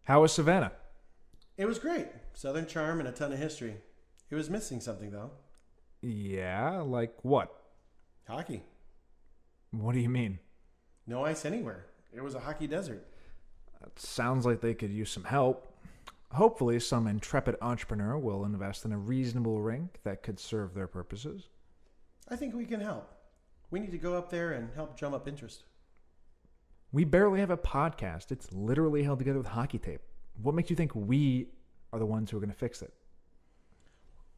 How was Savannah? It was great. Southern charm and a ton of history. It was missing something, though. Yeah, like what? Hockey. What do you mean? No ice anywhere. It was a hockey desert. It sounds like they could use some help. Hopefully, some intrepid entrepreneur will invest in a reasonable rink that could serve their purposes. I think we can help. We need to go up there and help drum up interest. We barely have a podcast. It's literally held together with hockey tape. What makes you think we are the ones who are going to fix it?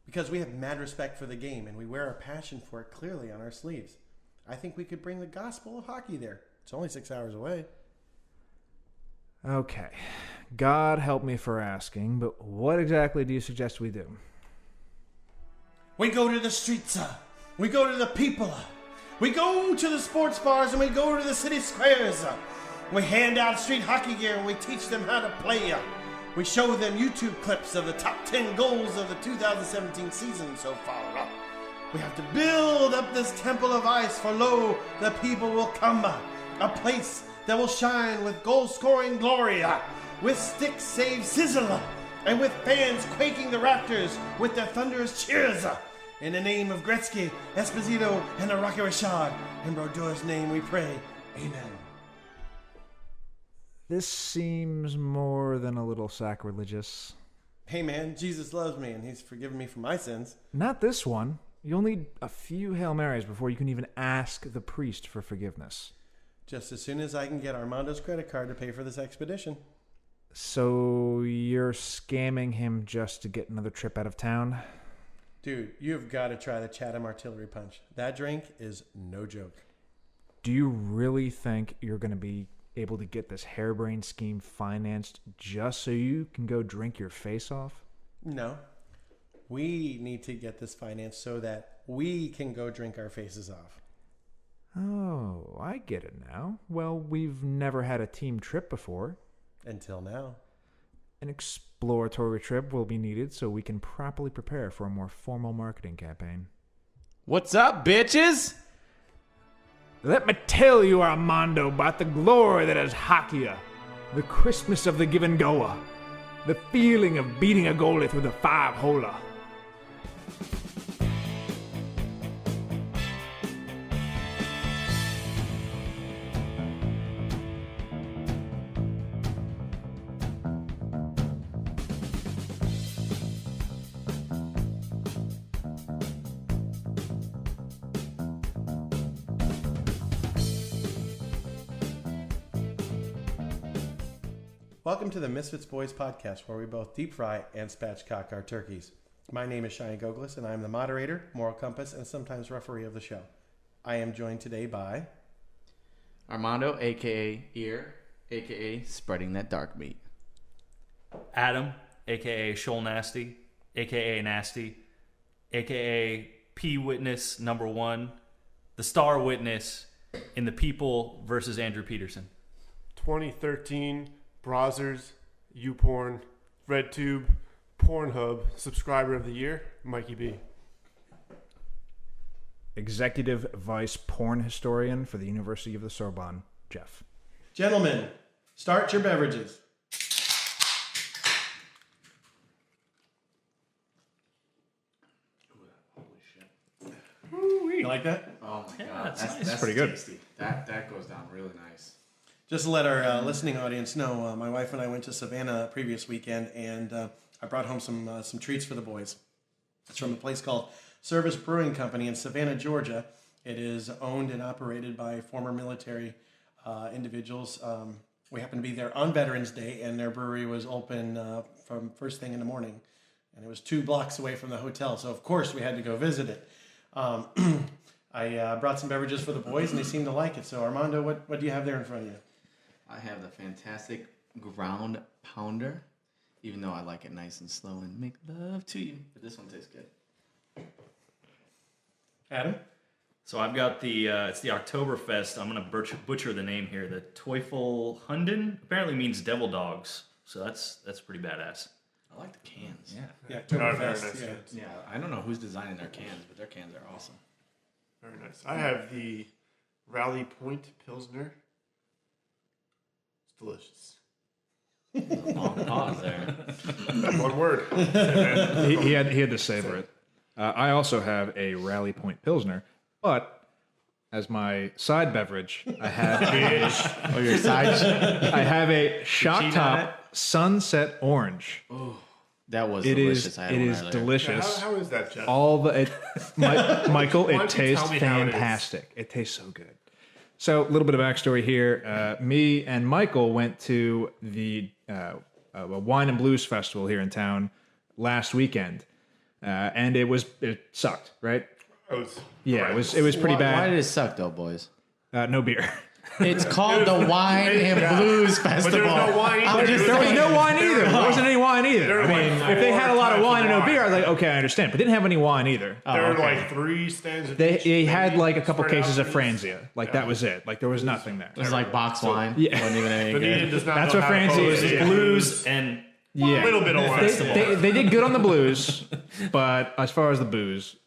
Because we have mad respect for the game and we wear our passion for it clearly on our sleeves. I think we could bring the gospel of hockey there. It's only 6 hours away. Okay. God help me for asking, but what exactly do you suggest we do? We go to the streets. We go to the people. We go to the sports bars and we go to the city squares. We hand out street hockey gear and we teach them how to play. We show them YouTube clips of the top 10 goals of the 2017 season so far. We have to build up this temple of ice, for lo, the people will come. A place that will shine with goal-scoring glory, with stick save sizzle, and with fans quaking the rafters with their thunderous cheers. In the name of Gretzky, Esposito, and the Rocky Richard, in Brodor's name we pray. Amen. This seems more than a little sacrilegious. Hey man, Jesus loves me and he's forgiven me for my sins. Not this one. You'll need a few Hail Marys before you can even ask the priest for forgiveness. Just as soon as I can get Armando's credit card to pay for this expedition. So you're scamming him just to get another trip out of town? Dude, you've got to try the Chatham Artillery Punch. That drink is no joke. Do you really think you're going to be able to get this harebrained scheme financed just so you can go drink your face off? No. We need to get this financed so that we can go drink our faces off. Oh, I get it now. Well, we've never had a team trip before. Until now. An exploratory trip will be needed so we can properly prepare for a more formal marketing campaign. What's up, bitches? Let me tell you, Armando, about the glory that is hockey, the crispness of the give and goer, the feeling of beating a goalie through the five-holer. Welcome to the Misfits Boys podcast, where we both deep fry and spatchcock our turkeys. My name is Shani Goglis, and I am the moderator, moral compass, and sometimes referee of the show. I am joined today by Armando, a.k.a. Ear, a.k.a. Spreading That Dark Meat. Adam, a.k.a. Shoal Nasty, a.k.a. Nasty, a.k.a. P Witness number 1, the star witness in The People versus Andrew Peterson. 2013 Browsers, YouPorn, RedTube, Pornhub, Subscriber of the Year, Mikey B. Executive Vice Porn Historian for the University of the Sorbonne, Jeff. Gentlemen, start your beverages. Ooh-wee. You like that? Oh my Yeah, god, that's nice. that's pretty good. tasty. That goes down really nice. Just to let our listening audience know, my wife and I went to Savannah previous weekend, and I brought home some treats for the boys. It's from a place called Service Brewing Company in Savannah, Georgia. It is owned and operated by former military individuals. We happened to be there on Veterans Day, and their brewery was open from first thing in the morning. And it was 2 blocks away from the hotel, so of course we had to go visit it. I brought some beverages for the boys, and they seemed to like it. So Armando, what do you have there in front of you? I have the fantastic ground pounder, even though I like it nice and slow and make love to you. But this one tastes good. Adam? So I've got it's the Oktoberfest. I'm going to butcher the name here. The Teufel Hunden apparently means devil dogs. So that's pretty badass. I like the cans. Yeah, Very Oktoberfest. nice. Yeah. Yeah, I don't know who's designing their cans, but their cans are awesome. Very nice. I have the Rally Point Pilsner. It's delicious. Long pause there. One word. He had to savor it. I also have a Rally Point Pilsner, but as my side beverage, I have Your side. I have a Shock cheating on Top Sunset Orange. That was It delicious. is I had it one is earlier. delicious. How is that, Jeff? All the Michael, Why it don't you tastes tell me how it is? fantastic. It tastes so good. So a little bit of backstory here. Me and Michael went to the Wine and Blues Festival here in town last weekend, and it sucked, right? Yeah, it was pretty Why bad. did it suck though, boys? No beer. It's called the Wine and Blues But Festival. there's no wine either. There was no wine either. There wasn't any wine either. There I were mean, like if they had a lot of 4 wine and no types of beer, I was like, okay, I understand. But they didn't have any wine either. There were okay. like 3 stands of They each, had maybe, like a couple spread cases out of these. Franzia. Like that was it. Like there was nothing there. It was like box wine. Yeah. Wasn't even any But Ian good. does not That's know what how to Francie pose is. it. Blues and Yeah, A little bit of wine. they did good on the blues, but as far as the booze,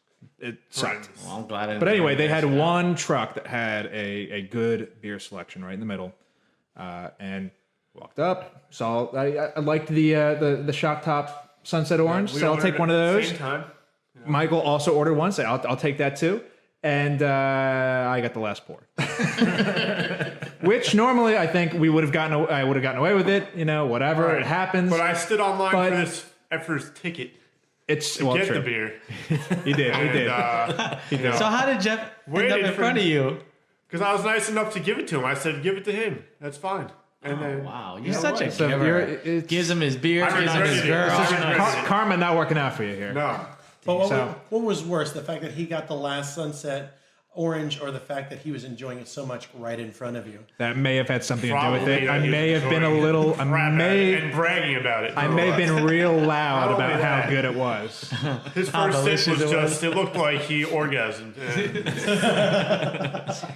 it sucked. Well, I'm glad I didn't But anyway, they drink had that shit. one truck that had a good beer selection right in the middle, and walked up. Saw I liked the Shock Top Sunset Orange, We so I'll ordered take one of at the those. Same time. Michael also ordered one, so I'll take that too. And I got the last pour, which normally I think I would have gotten away with it. You know, whatever, Right. it happens. But I stood online But- for this first ticket It's to well, get true. the beer. He did. He did. And, So how did Jeff end up in front of you? because I was nice enough to give it to him. I said, give it to him. That's fine. And then, Wow, you you're know such a what? So giver. it's- Gives him his beer, I gives him his regretted it. girl. This is- Karma not working out for you here. No. But So- what was worse, the fact that he got the last Sunset Orange, or the fact that he was enjoying it so much right in front of you? That may have had something to do with Probably it. that I he may was have been a enjoying little. crap at it and bragging about it. I may have been real loud Not about only how that. good it was. His How first sip delicious was it was. just, it looked like he orgasmed.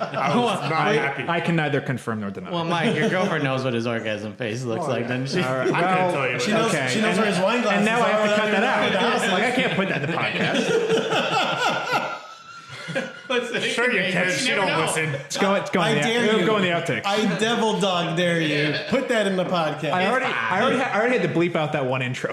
I was not happy. I can neither confirm nor deny. Well, Mike, your girlfriend knows what his orgasm face looks like, doesn't she? All right. I couldn't tell you. She what- knows, okay. she knows where his wine glass And is. now I have to cut that out. out. Like I can't put that in the podcast. Sure you can. She don't listen. It's going. I dare It'll you. go in the outtakes. I devil dog dare you. Put that in the podcast. I already had to bleep out that one intro.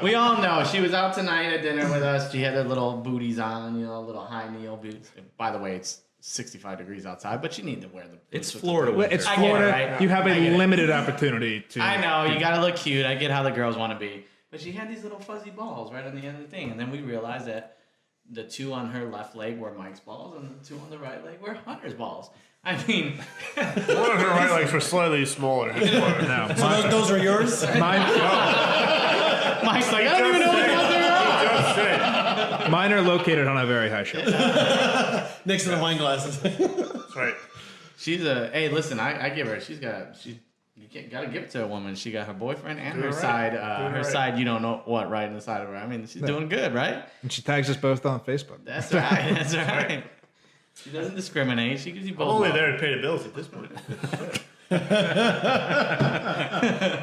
We all know she was out tonight at dinner with us. She had her little booties on, little high kneel boots. By the way, it's 65 degrees outside, but you need to wear the boots. it's with Florida the winter. It's I get it, Florida. right? You have I a get it. limited opportunity to. I know, you gotta look cute. I get how the girls want to be. But she had these little fuzzy balls right on the end of the thing. And then we realized that the 2 on her left leg were Mike's balls, and the 2 on the right leg were Hunter's balls. I mean, One of her right legs were slightly smaller. No, So those are yours? mine Mike's like, I don't even know what Just say. mine are located on a very high shelf. Next to the wine glasses. That's right. She's hey, listen, I give her. You gotta give it to a woman. She got her boyfriend and her right. side. Doing Her right. side, you don't know what, right in the side of her. I mean, she's doing good, right? And she tags us both on Facebook. That's right. That's right. She doesn't discriminate. She gives you I'm both. only love. there to pay the bills at this point.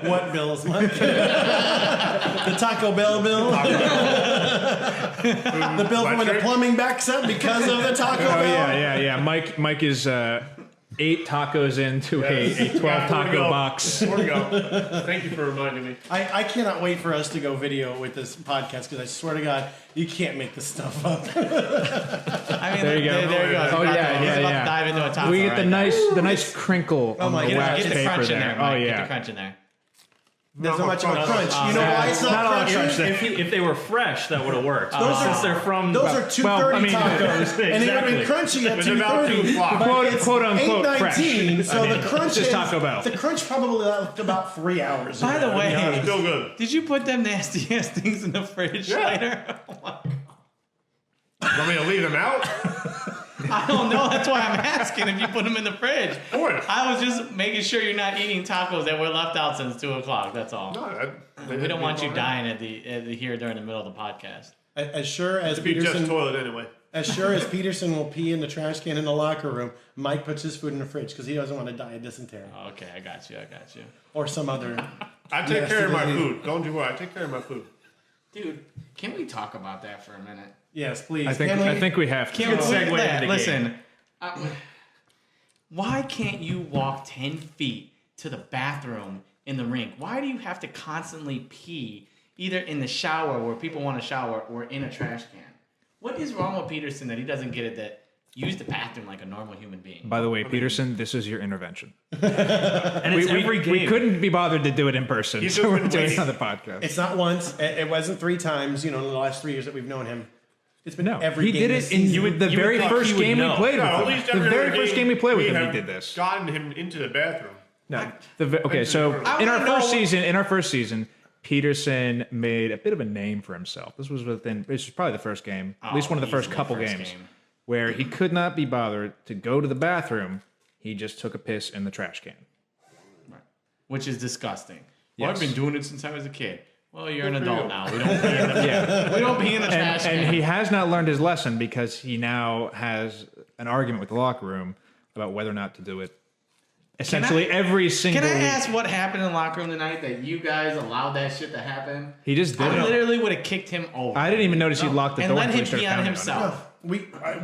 What bills, Mike? The Taco Bell bill? The bill for when the plumbing backs up because of the Taco Oh Bell? yeah. Mike is 8 tacos into a 12 taco box. More to go. Thank you for reminding me. I cannot wait for us to go video with this podcast because I swear to God, you can't make this stuff up. I mean, There you go. There you go. Oh, yeah, He's yeah, about yeah. to dive into a taco. We get the right nice crinkle on my the God. wax Get the paper crunch in there, there. Mike. Oh Get the yeah. crunch in there. There's not much of a crunch. You know yeah. why it's not Not a lot of crunchy? crunch there. If they were fresh, that would have worked. Those Since are- they're from Those are 230 tacos, and they would have been crunchy at It's about 230. 2 o'clock. Quote, quote unquote fresh. 8:19, so the crunch just is Taco Bell. The crunch probably lasted about 3 hours. By the way, Still good. did you put them nasty ass things in the fridge Yeah. later? Oh my God. Want me to leave them out? I don't know. That's why I'm asking if you put them in the fridge. Of course. I was just making sure you're not eating tacos that were left out since 2 o'clock. That's all. We don't want you dying at the here during the middle of the podcast. As sure as It'd be just Peterson, toilet anyway. as sure as Peterson will pee in the trash can in the locker room, Mike puts his food in the fridge because he doesn't want to die of dysentery Okay, I got you. or some other. I take care of my disease. food. Don't you worry. I take care of my food. Dude, can we talk about that for a minute? Yes, please. I think we have to. Can Good we- segue into the listen, why can't you walk 10 feet to the bathroom in the rink? Why do you have to constantly pee either in the shower where people want to shower or in a trash can? What is wrong with Peterson that he doesn't get it that use the bathroom like a normal human being? By the way, Peterson, this is your intervention. And it's every game. We couldn't be bothered to do it in person, He's so just we're been doing it waiting. on the podcast. It's not once. It wasn't 3 times. In the last 3 years that we've known him. It's been every he game did this it in season. the you would very think first he would game we know. played No, at with least him. The every very other first game we played with him, have he did this. Gotten him into the bathroom. No, I in our wanna first know- season, Peterson made a bit of a name for himself. This was probably the first game, at least one of the first easily couple first games, game. where he could not be bothered to go to the bathroom. He just took a piss in the trash can. Which is disgusting. Well, Yes. I've been doing it since I was a kid. Well, you're an adult now. We don't pee in the, we don't pee in the trash can. And he has not learned his lesson because he now has an argument with the locker room about whether or not to do it. Essentially, every single Can I week. ask what happened in the locker room tonight that you guys allowed that shit to happen? He just did I it. literally would have kicked him over. I didn't even notice he'd locked the and door let until him he started pee on pounding himself.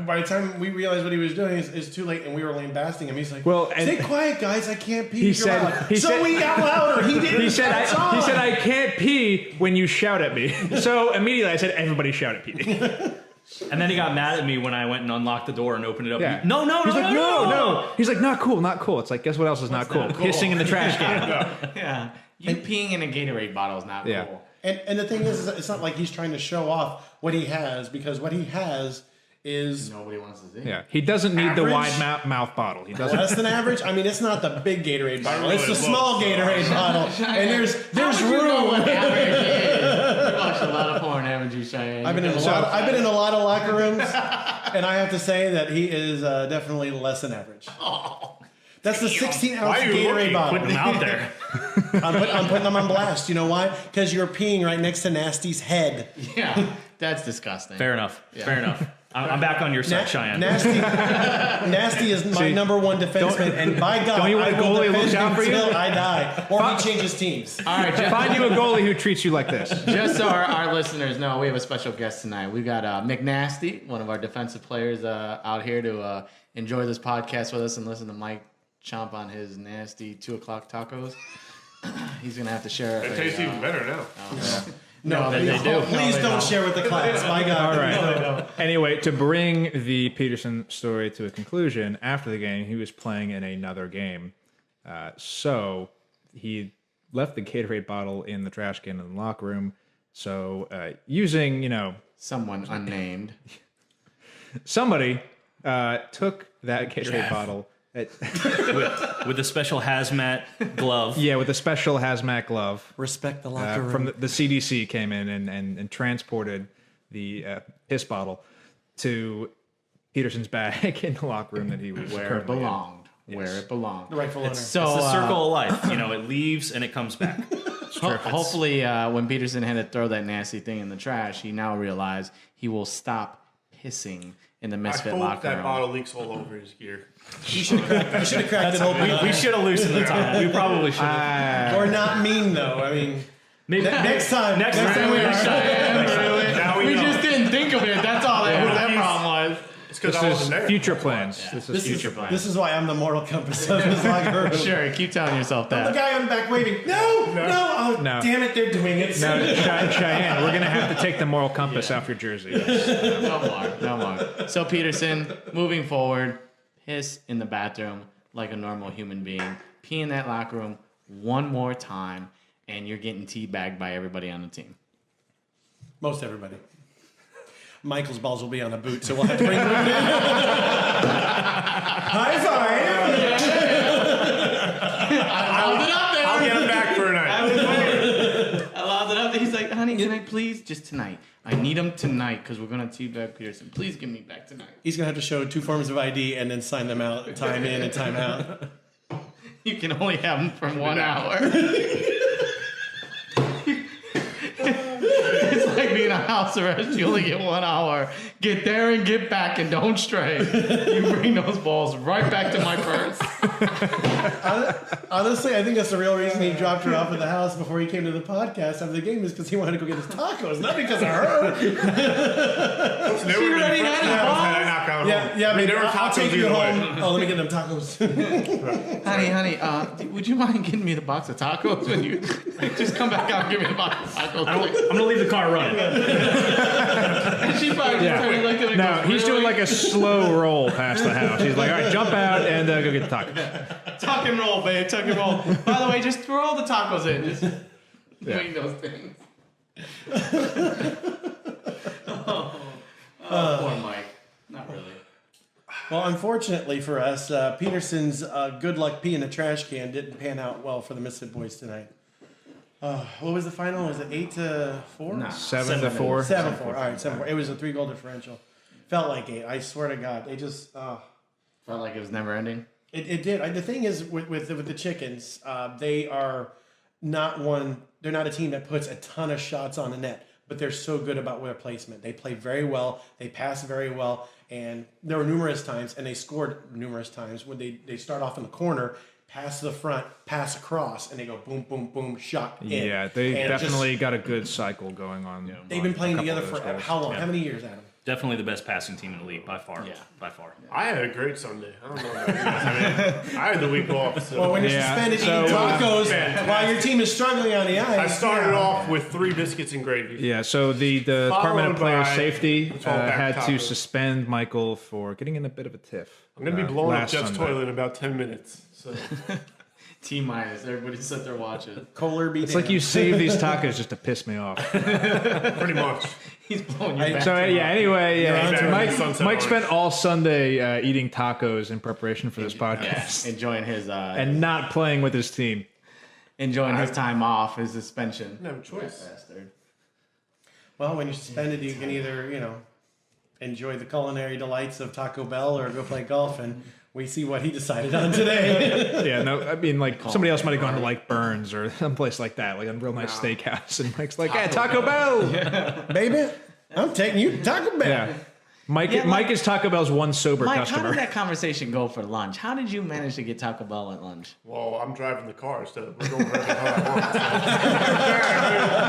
By the time we realized what he was doing, it's too late, and we were lambasting him. He's like, Well, and- stay quiet, guys. I can't pee. He You're said- loud." he so said- we got louder. He didn't. He said, That's all. I can't pee when you shout at me. So immediately I said, everybody shout at Petey. And then he got mad at me when I went and unlocked the door and opened it up. Yeah. No. He's like, no. He's like, not cool. It's like, guess what else is not cool? Pissing in the trash can. Yeah. You peeing in a Gatorade bottle is not Yeah. cool. And the thing is, it's not like he's trying to show off what he has, because what he has is Nobody wants to see. Yeah, he doesn't need the Average? wide mouth bottle. He doesn't. less than average. I mean, it's not the big Gatorade bottle; know it's the what it small looks Gatorade bottle, and there's How would you know room. what average is? You watch a lot of porn, haven't you, Cheyenne? I've been in a lot of locker rooms, and I have to say that he is definitely less than average. That's the 16-ounce Why are you Gatorade looking? bottle. Putting him out there. I'm putting them on blast. You know why? Because you're peeing right next to Nasty's head. Yeah, that's disgusting. Fair enough. I'm back on your side, Cheyenne. Nasty is my number one defenseman, and by God, don't you want I a will goalie who defend looks out him for you? till I die, or he changes teams. All right, Find you a goalie who treats you like this. just so our listeners know, we have a special guest tonight. We've got McNasty, one of our defensive players, out here to enjoy this podcast with us and listen to Mike chomp on his nasty 2 o'clock tacos. He's going to have to share It tastes even better now. No, they do. Please don't share with the class. My God. All right. Anyway, to bring the Peterson story to a conclusion, after the game, he was playing in another game. So he left the Gatorade bottle in the trash can in the locker room. So using, Someone unnamed. somebody took that Gatorade bottle. with a special hazmat glove. Yeah, with a special hazmat glove. Respect the locker room. From the CDC came in and transported the piss bottle to Peterson's bag in the locker room that he was Where it currently in. belonged. Where it belonged. The rightful owner. So, It's the circle of life. It leaves and it comes back. hopefully, when Peterson had to throw that nasty thing in the trash, he now realized he will stop pissing in the I Misfit hope locker that room. bottle leaks all over his gear. You should have cracked it open. We should have loosened the top. We probably should have. Or not mean, though. I mean, Maybe next time we Now we We know. just didn't think of it. That's all that problem was. It's because This I is wasn't there. future plans. This is This future is, plans. this is why I'm the moral compass of his locker room. Sure, keep telling yourself The that. guy on the back waving. No. Oh, No. damn it! They're doing it. No, Cheyenne, we're going to have to take the moral compass off your jersey. No more. So, Peterson, moving forward, piss in the bathroom like a normal human being. Pee in that locker room one more time, and you're getting teabagged by everybody on the team. Most everybody. Michael's balls will be on a boot, so we'll have to bring them in. High five! I'll get him back for a night. I lobbed it up there. He's like, honey, can I please? Just tonight. I need him tonight because we're going to teabag Peterson. Please give me back tonight. He's gonna have to show 2 forms of ID and then sign them out, time in and time out. You can only have him for 1 hour. It's like being a house arrest. You only get 1 hour. Get there and get back and don't stray. You bring those balls right back to my purse. Honestly, I think that's the real reason he dropped her off at the house before he came to the podcast after the game is because he wanted to go get his tacos, not because of her. She already had it. Yeah, I mean, baby, there were I'll tacos take you either home. way. Oh, let me get them tacos. Honey, would you mind getting me the box of tacos when you just come back out and give me the box of tacos? I'm gonna leave the car running. And she probably just turned and looked at me and No, goes, he's doing "Really?" like a slow roll past the house. He's like, all right, jump out and go get the tacos. Tuck and roll, babe. Tuck and roll. By the way, just throw all the tacos in. Just doing those things. Poor Mike. Not really. Well, unfortunately for us, Peterson's good luck pee in the trash can didn't pan out well for the Misfit Boys tonight. What was the final? Was it 8-4? No. 7-4. 7-4. All right, 7-4. It was a 3-goal differential. Felt like 8. I swear to God, they just. Felt like it was never ending. It did. The thing is with the Chickens, they are not one. They're not a team that puts a ton of shots on the net, but they're so good about their placement. They play very well. They pass very well, and there were numerous times, and they scored numerous times when they start off in the corner, pass to the front, pass across, and they go boom, boom, boom, shot in. Yeah, they And definitely got a good cycle going on. They've been playing a couple together of those for goals. how long? How many years, Adam? Definitely the best passing team in the league by far. Yeah. By far. I had a great Sunday. I don't know about you guys. I mean, I had the week off. So. Well, when you're Yeah, suspended so, eating tacos while your team is struggling on the ice. I started off with 3 biscuits and gravy. Yeah, so the Department of Followed Player by Safety 12-pack had to tacos. suspend Michael for getting in a bit of a tiff. I'm going to be blowing up last Jeff's Sunday. toilet in about 10 minutes. So T-minus. Everybody sit there watching. Kohler beat It's like you save these tacos just to piss me off. pretty much. He's blowing your back. So yeah, anyway, You're Mike, on to Sunset Mike Orange. spent all Sunday eating tacos in preparation for this Yeah, podcast enjoying his and not playing with his team. enjoying his time off, his suspension. No choice. Bastard. Well, when you're suspended, you can either, enjoy the culinary delights of Taco Bell or go play golf, and we see what he decided on today. Yeah, no, I mean, like somebody else might have gone to like Burns or someplace like that, like a real nice steakhouse, and Mike's like, "Yeah, Taco Bell." Baby, I'm taking you to Taco Bell. Yeah, Mike. Yeah, Mike is Taco Bell's one sober Mike, how customer. did that conversation go for lunch? How did you manage to get Taco Bell at lunch? Well, I'm driving the car, so we're going wherever the hell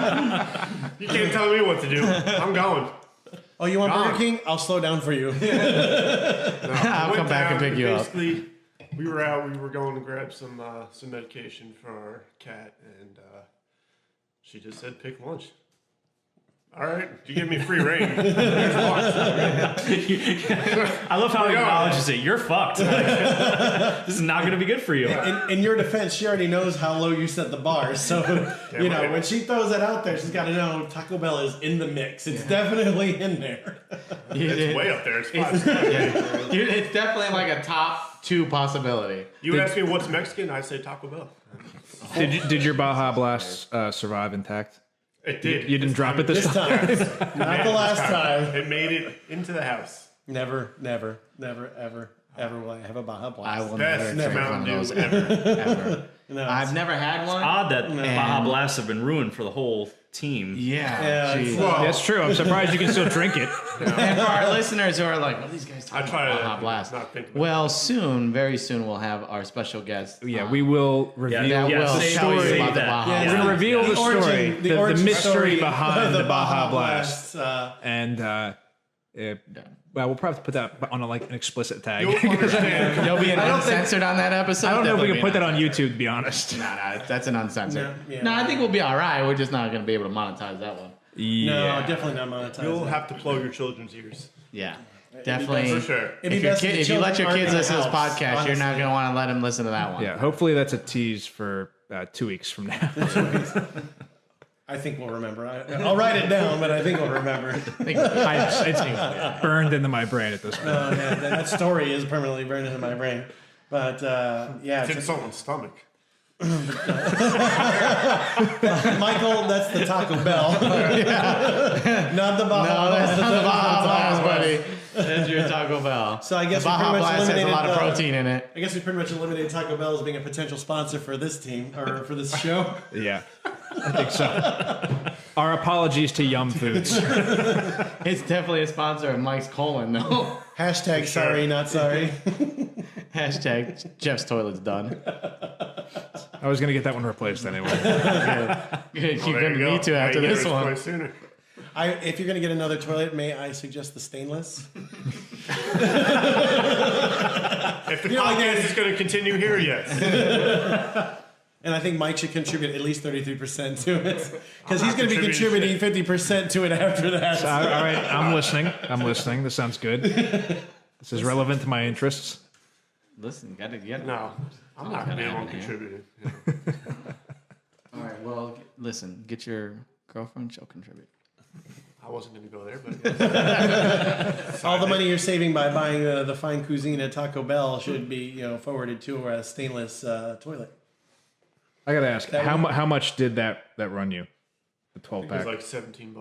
I want. You can't tell me what to do. I'm going. Oh, you want Burger Gone. King? I'll slow down for you. I'll come back and pick you up. Basically, we were out. We were going to grab some medication for our cat, and she just said, "Pick lunch." All right, you give me free reign. There's lunch. I love how he acknowledges it. You're fucked. This is not going to be good for you. In your defense, she already knows how low you set the bar. So, right. when she throws it out there, she's got to know Taco Bell is in the mix. It's definitely in there. It's way up there. It's 5 stars. It's definitely like a top 2 possibility. You ask me what's Mexican, I say Taco Bell. Did your Baja Blast survive intact? It did. You didn't drop it this This time. time. Not the last time. It made it into the house. Never, ever will I have a Baja Blast. I will Best never drink one of Mountain those Dew ever. No, I've never had one. Odd that Baja And- Blasts have been ruined for the whole team. Yeah. it's, geez. That's true. I'm surprised you can still drink it. And for our listeners who are like, what are these guys talking I try about? to Baja Blast. not think about Well, very soon, we'll have our special guest. Yeah, we will reveal that Yeah, will save- tell you save about the that. Baja Yeah, We're Blast. gonna reveal the story, the origin mystery story behind of the Baja Blast. and well, we'll probably put that on an explicit tag. You'll understand. There'll be an I don't think- uncensored on that episode. I don't know if we can put that Definitely on YouTube, to be honest. not. Nah, that's an uncensored. No, yeah. No, I think we'll be all right. We're just not going to be able to monetize that one. No, definitely not monetized. You'll have to plug your children's ears. Yeah, definitely. For sure. It'd be If, your best kid, the if you let your children kids aren't in listen to the this house, podcast, you're not honestly. going to want to let them listen to that one. Yeah, hopefully that's a tease for 2 weeks from now. I think we'll remember. I'll write it down, but I think we'll remember. I think It's burned into my brain at this point. Oh, yeah, that story is permanently burned into my brain. But yeah, It's in someone's stomach. Michael, that's the Taco Bell, not the Baja No, that's Blast. not the Baja Blast, buddy. That's your Taco Bell. So I guess the we Baja pretty much Blast has a eliminated lot of protein in it. I guess we pretty much eliminated Taco Bell as being a potential sponsor for this team or for this show. Yeah, I think so. Our apologies to Yum Foods. It's definitely a sponsor of Mike's colon, though. Hashtag sorry, not sorry. Hashtag Jeff's toilet's done. I was gonna get that one replaced anyway. Good. You're There going you to go. need to Now after you get this it one. twice sooner. If you're going to get another toilet, may I suggest the stainless? If the podcast is going to continue here, yes. And I think Mike should contribute at least 33% to it. Because he's not going to be contributing contributing 50% to it after that. All right, I'm listening. This sounds good. This is relevant to my interests. Listen, you got to get No, I'm not going to be the one contributing. Yeah. All right, well, listen, get your girlfriend, she'll contribute. I wasn't going to go there, but yeah. All the money you're saving by buying the fine cuisine at Taco Bell should be forwarded to a stainless toilet. I gotta ask, how much did that run you? The 12 It was pack. like $17.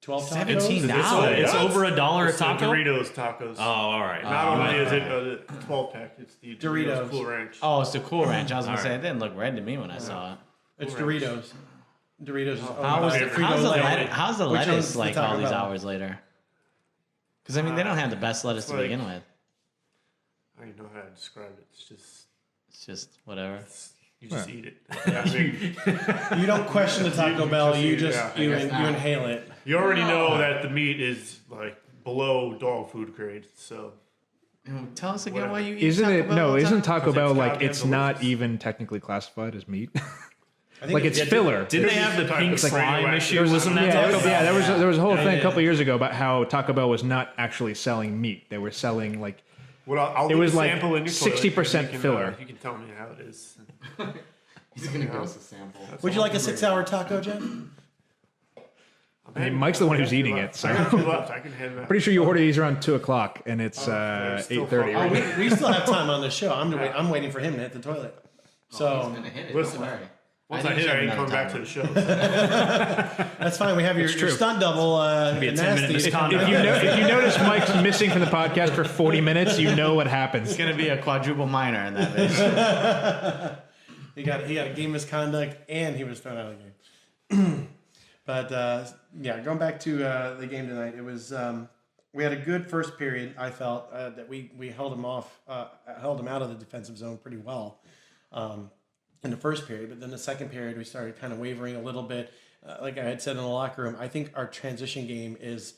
12 tacos? $17. It's over $1 a It's the taco. Doritos tacos. Oh, all right. Not only is it a 12 pack, it's the Doritos. Cool Ranch. Oh, it's the Cool Ranch. I was going to All say, it didn't look red to me when I saw it. It's Doritos. Doritos is How's favorite. how's the Which one's lettuce the like Taco all these Bell? hours later? Because, I mean, they don't have the best lettuce to like- begin with. I don't even know how to describe it. It's just whatever. You just eat it. I mean, You don't question the Taco Bell. You just just eat it, you, yeah. in, you inhale it. you already know that the meat is like below dog food grade, so Tell us again Whatever. why you eat Isn't Taco it? Bell No, all the isn't time? Taco 'Cause Bell it's like goddamn it's not delicious. even technically classified as meat? I think Like it's it's filler. Didn't they have the It's pink like slime radioactive. issue? Wasn't that Yeah, Taco Bell? there was a whole thing a yeah. couple years ago about how Taco Bell was not actually selling meat. They were selling like well, I'll It leave was a like sample in your 60% toilet. filler. You can tell me how it is. He's going to give us a sample. Would you like a 6-hour taco, Jeff? I mean, Mike's the one who's eating it, so I got 2 left. I can hand that. pretty sure you order these around 2:00 and it's they're still 8:30. far. Right? We still have time on this show. I'm waiting for him to hit the toilet. So Listen, once I hit, I ain't coming back to the show. that's fine. We have your stunt double. be a 10-minute nasty. misconduct. If you notice Mike's missing from the podcast for 40 minutes, you know what happens. It's going to be a quadruple minor in that bitch. He got a game misconduct and he was thrown out of the game. But yeah, going back to the game tonight, it was we had a good first period. I felt that we held him off, held him out of the defensive zone pretty well in the first period. But then the second period, we started kind of wavering a little bit. Like I had said in the locker room, I think our transition game is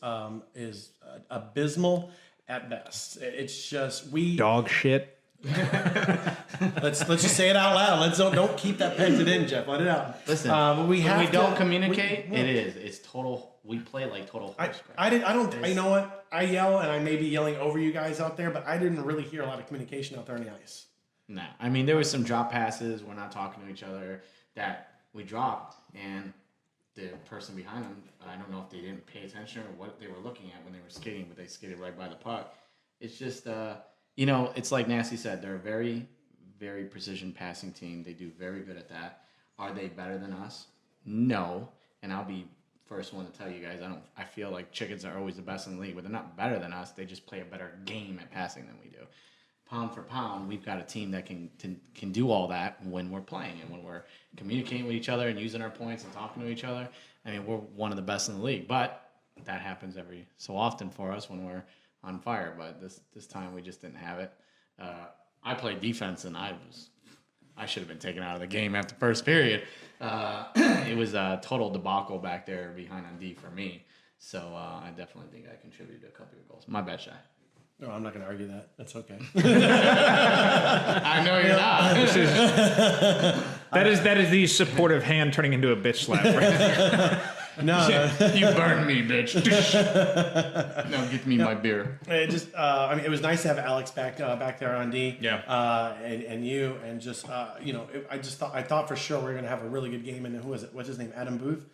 abysmal at best. It's just Dog shit. let's just say it out loud. Don't keep that pented in, Jeff. Let it out. Listen, but we when have we don't to- communicate, we- it's total. We play like total horse crap. You know what? I yell and I may be yelling over you guys out there, but I didn't really hear a lot of communication out there on the ice. No, I mean there was some drop passes. We're not talking to each other that we dropped, and the person behind them, I don't know if they didn't pay attention or what they were looking at when they were skating, but they skated right by the puck. It's just, it's like Nasty said, they're a very, very precision passing team. They do very good at that. Are they better than us? No, and I'll be first one to tell you guys. I feel like Chickens are always the best in the league, but they're not better than us. They just play a better game at passing than we do. Pound for pound, we've got a team that can do all that when we're playing and when we're communicating with each other and using our points and talking to each other. I mean, we're one of the best in the league, but that happens every so often for us when we're on fire. But this time we just didn't have it. I played defense and I should have been taken out of the game after first period. It was a total debacle back there behind on D for me. So I definitely think I contributed to a couple of goals. My bad, Shy. No, I'm not going to argue that. That's okay. I know you're not. That is the supportive hand turning into a bitch slap. Right? No, You burned me, bitch. Now get me my beer. it just it was nice to have Alex back there on D. Yeah. And you and just I thought for sure we were going to have a really good game. And who was it? What's his name? Adam Booth.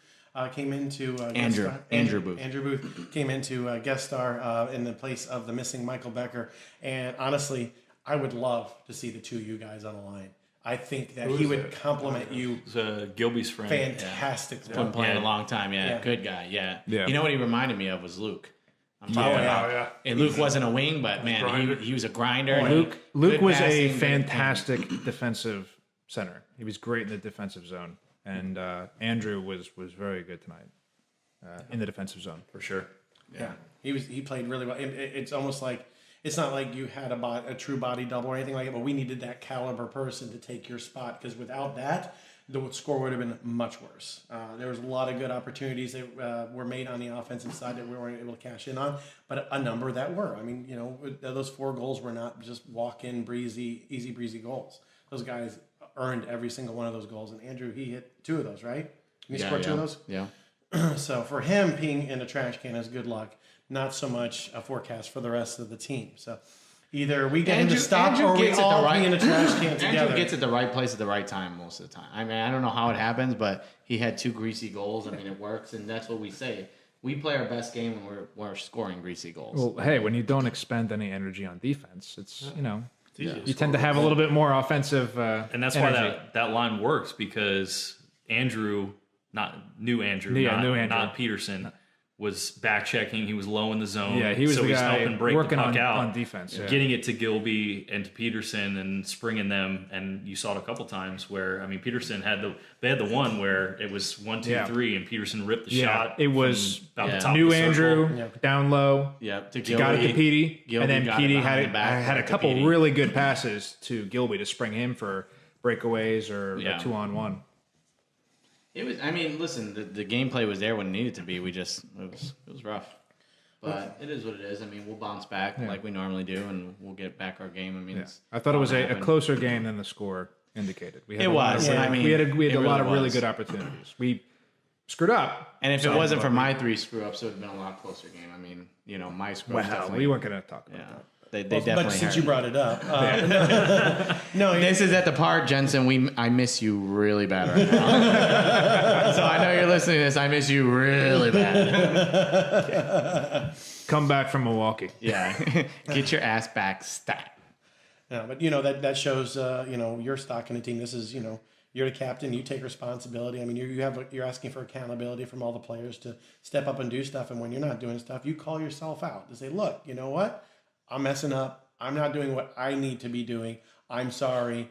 Came into Andrew Booth. Andrew Booth came into guest star in the place of the missing Michael Becker. And honestly, I would love to see the two of you guys on the line. I think that he would compliment you It's Gilby's friend. fantastically. Been playing Yeah. a long time, yeah. Yeah. Good guy, yeah. Yeah. You know what he reminded me of was Luke. I'm talking about. yeah. And Luke wasn't a wing, but man, grinder. he was a grinder. Luke Good was passing, a good fantastic defensive center. He was great in the defensive zone, and Andrew was very good tonight in the defensive zone for sure. Yeah, he played really well. It's almost like It's not like you had a true body double or anything like that, but we needed that caliber person to take your spot, because without that, the score would have been much worse. There was a lot of good opportunities that were made on the offensive side that we weren't able to cash in on, but a number that were. I mean, those 4 goals were not just walk-in, easy breezy goals. Those guys earned every single one of those goals, and Andrew, he hit 2 of those, right? He scored 2 of those? Yeah. So for him, being in a trash can is good luck, not so much a forecast for the rest of the team. So either we get him to stop, or we all be in a trash can together. Andrew gets at the right place at the right time most of the time. I mean, I don't know how it happens, but he had 2 greasy goals. I mean, it works, and that's what we say. We play our best game when we're scoring greasy goals. Well, hey, when you don't expend any energy on defense, it's easy you tend to have a little bit more offensive. And that's energy. why that line works, because Andrew, not Peterson, was back checking. He was low in the zone. Yeah, he was so the he's guy helping break working the puck out on defense, yeah. getting it to Gilby and to Peterson and springing them. And you saw it a couple times where, I mean, Peterson had the one where it was 1, 2, 3, and Peterson ripped the shot. It was about the top new of the circle. Andrew down low. Yeah, to Got it to Petey, Gilby and then got it Petey behind the back, had a back to couple Petey. really good passes to Gilby to spring him for breakaways or a 2-on-1. It was. I mean, listen, the gameplay was there when it needed to be. It was rough, but it is what it is. I mean, we'll bounce back like we normally do, and we'll get back our game. I mean, I thought it was a closer game than the score indicated. We had It was. We had a lot of really was. good opportunities. We screwed up. and if it wasn't for my 3 screw ups, it would have been a lot closer game. I mean, my screw ups definitely. We weren't going to talk about Yeah, that. they definitely. But since hurt. you brought it up, no, This is at the part, Jensen. I miss you really bad right now. So I know you're listening to this. I miss you really bad. Come back from Milwaukee. Yeah, get your ass back, stat. Yeah, but that shows your stock in the team. This is you're the captain. You take responsibility. I mean, you're asking for accountability from all the players to step up and do stuff. And when you're not doing stuff, you call yourself out to say, look, you know what? I'm messing up. I'm not doing what I need to be doing. I'm sorry.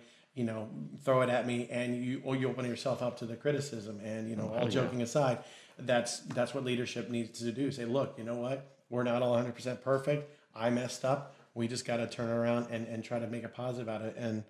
Throw it at me, and you open yourself up to the criticism. And all joking aside, that's what leadership needs to do. Say, look, you know what? We're not all 100% perfect. I messed up. We just got to turn around and try to make a positive out of it. And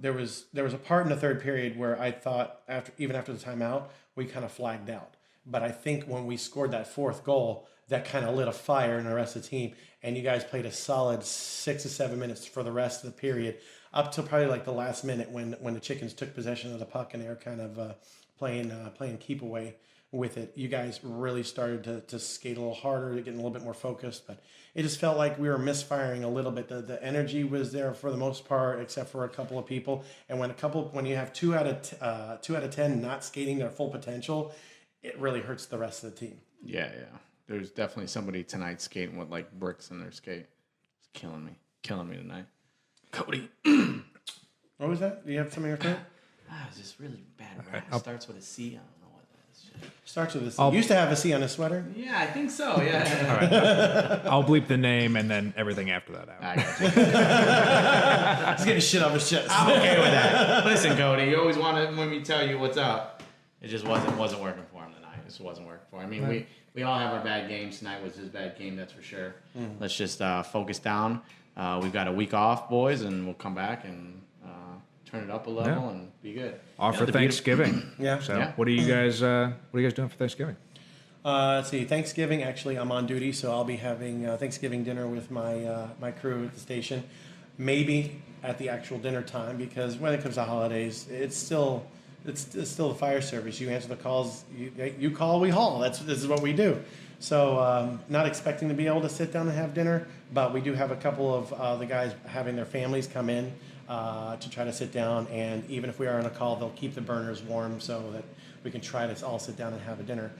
there was a part in the third period where I thought even after the timeout, we kind of flagged out. But I think when we scored that 4th goal, that kind of lit a fire in the rest of the team. And you guys played a solid 6 to 7 minutes for the rest of the period, up till probably like the last minute when the Chickens took possession of the puck and they were kind of playing keep away with it. You guys really started to skate a little harder, getting a little bit more focused. But it just felt like we were misfiring a little bit. The energy was there for the most part, except for a couple of people. And when you have 2 out of 10 not skating their full potential, it really hurts the rest of the team. Yeah. There's definitely somebody tonight skating with like bricks in their skate. It's killing me tonight. Cody. What was that? Do you have something in your throat? It's just really bad rap. It starts with a C. I don't know what that is. Starts with a C. Used to have a C on his sweater. Yeah, I think so. Yeah. All right. I'll bleep the name and then everything after that out. I got you. He's getting shit off his chest. I'm okay with that. Listen, Cody, you always want to when we tell you what's up. It just wasn't working for him tonight. It just wasn't working for him. I mean, we all have our bad games. Tonight was his bad game, that's for sure. Let's just focus down. We've got a week off, boys, and we'll come back and turn it up a level and be good. For Thanksgiving. Yeah. So what are you guys doing for Thanksgiving? Let's see. Thanksgiving, actually, I'm on duty, so I'll be having Thanksgiving dinner with my crew at the station. Maybe at the actual dinner time, because when it comes to holidays, it's still the fire service. You answer the calls. You call, we haul. This is what we do. So not expecting to be able to sit down and have dinner, but we do have a couple of the guys having their families come in to try to sit down. And even if we are on a call, they'll keep the burners warm so that we can try to all sit down and have a dinner.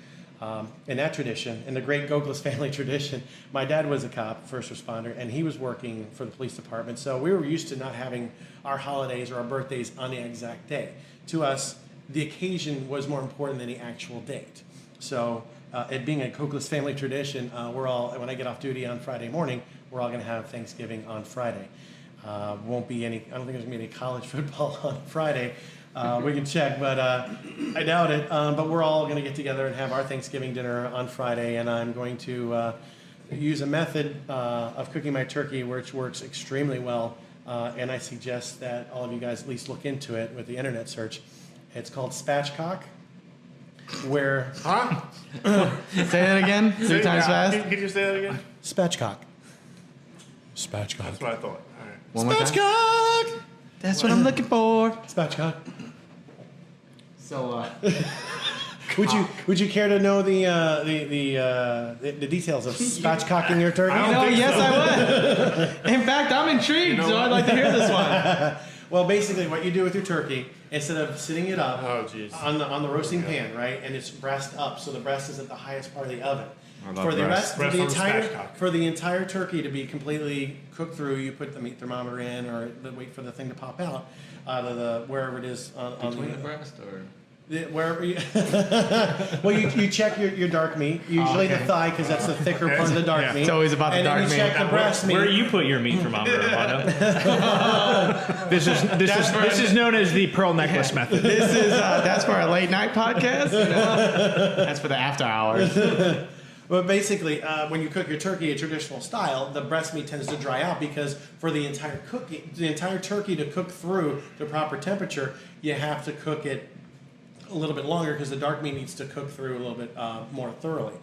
In that tradition, in the great Goglis family tradition, my dad was a cop, first responder, and he was working for the police department. So we were used to not having our holidays or our birthdays on the exact day. To us, the occasion was more important than the actual date. So it being a Goglis family tradition, when I get off duty on Friday morning, we're all going to have Thanksgiving on Friday. I don't think there's going to be any college football on Friday. We can check, but I doubt it. But we're all going to get together and have our Thanksgiving dinner on Friday, and I'm going to use a method of cooking my turkey which works extremely well, and I suggest that all of you guys at least look into it with the internet search. It's called spatchcock, where... Huh? Say that again 3 times fast. Can you say that again? Spatchcock. Spatchcock. That's what I thought. All right. One more time. Spatchcock! That's what I'm looking for. Spatchcock. So, Would you care to know the details of spatchcocking your turkey? yes, I would. In fact, I'm intrigued, so I'd like to hear this one. Well, basically, what you do with your turkey, instead of sitting it up jeez. on the roasting pan, right, and it's breast up, so the breast is at the highest part of the oven. I love For the breast. rest, Breast on the spatchcock. for the entire turkey to be completely cooked through, you put the meat thermometer in, or wait for the thing to pop out of the wherever it is on Between the breast, or wherever you. Well, you check your dark meat, usually the thigh, because that's the thicker part of the dark meat. It's always about the and dark then you meat. check the breast meat. Where do you put your meat thermometer, Armando? This is known as the pearl necklace method. this is that's for a late night podcast. You know? That's for the after hours. But basically, when you cook your turkey a traditional style, the breast meat tends to dry out because for the entire turkey to cook through to proper temperature, you have to cook it a little bit longer because the dark meat needs to cook through a little bit more thoroughly.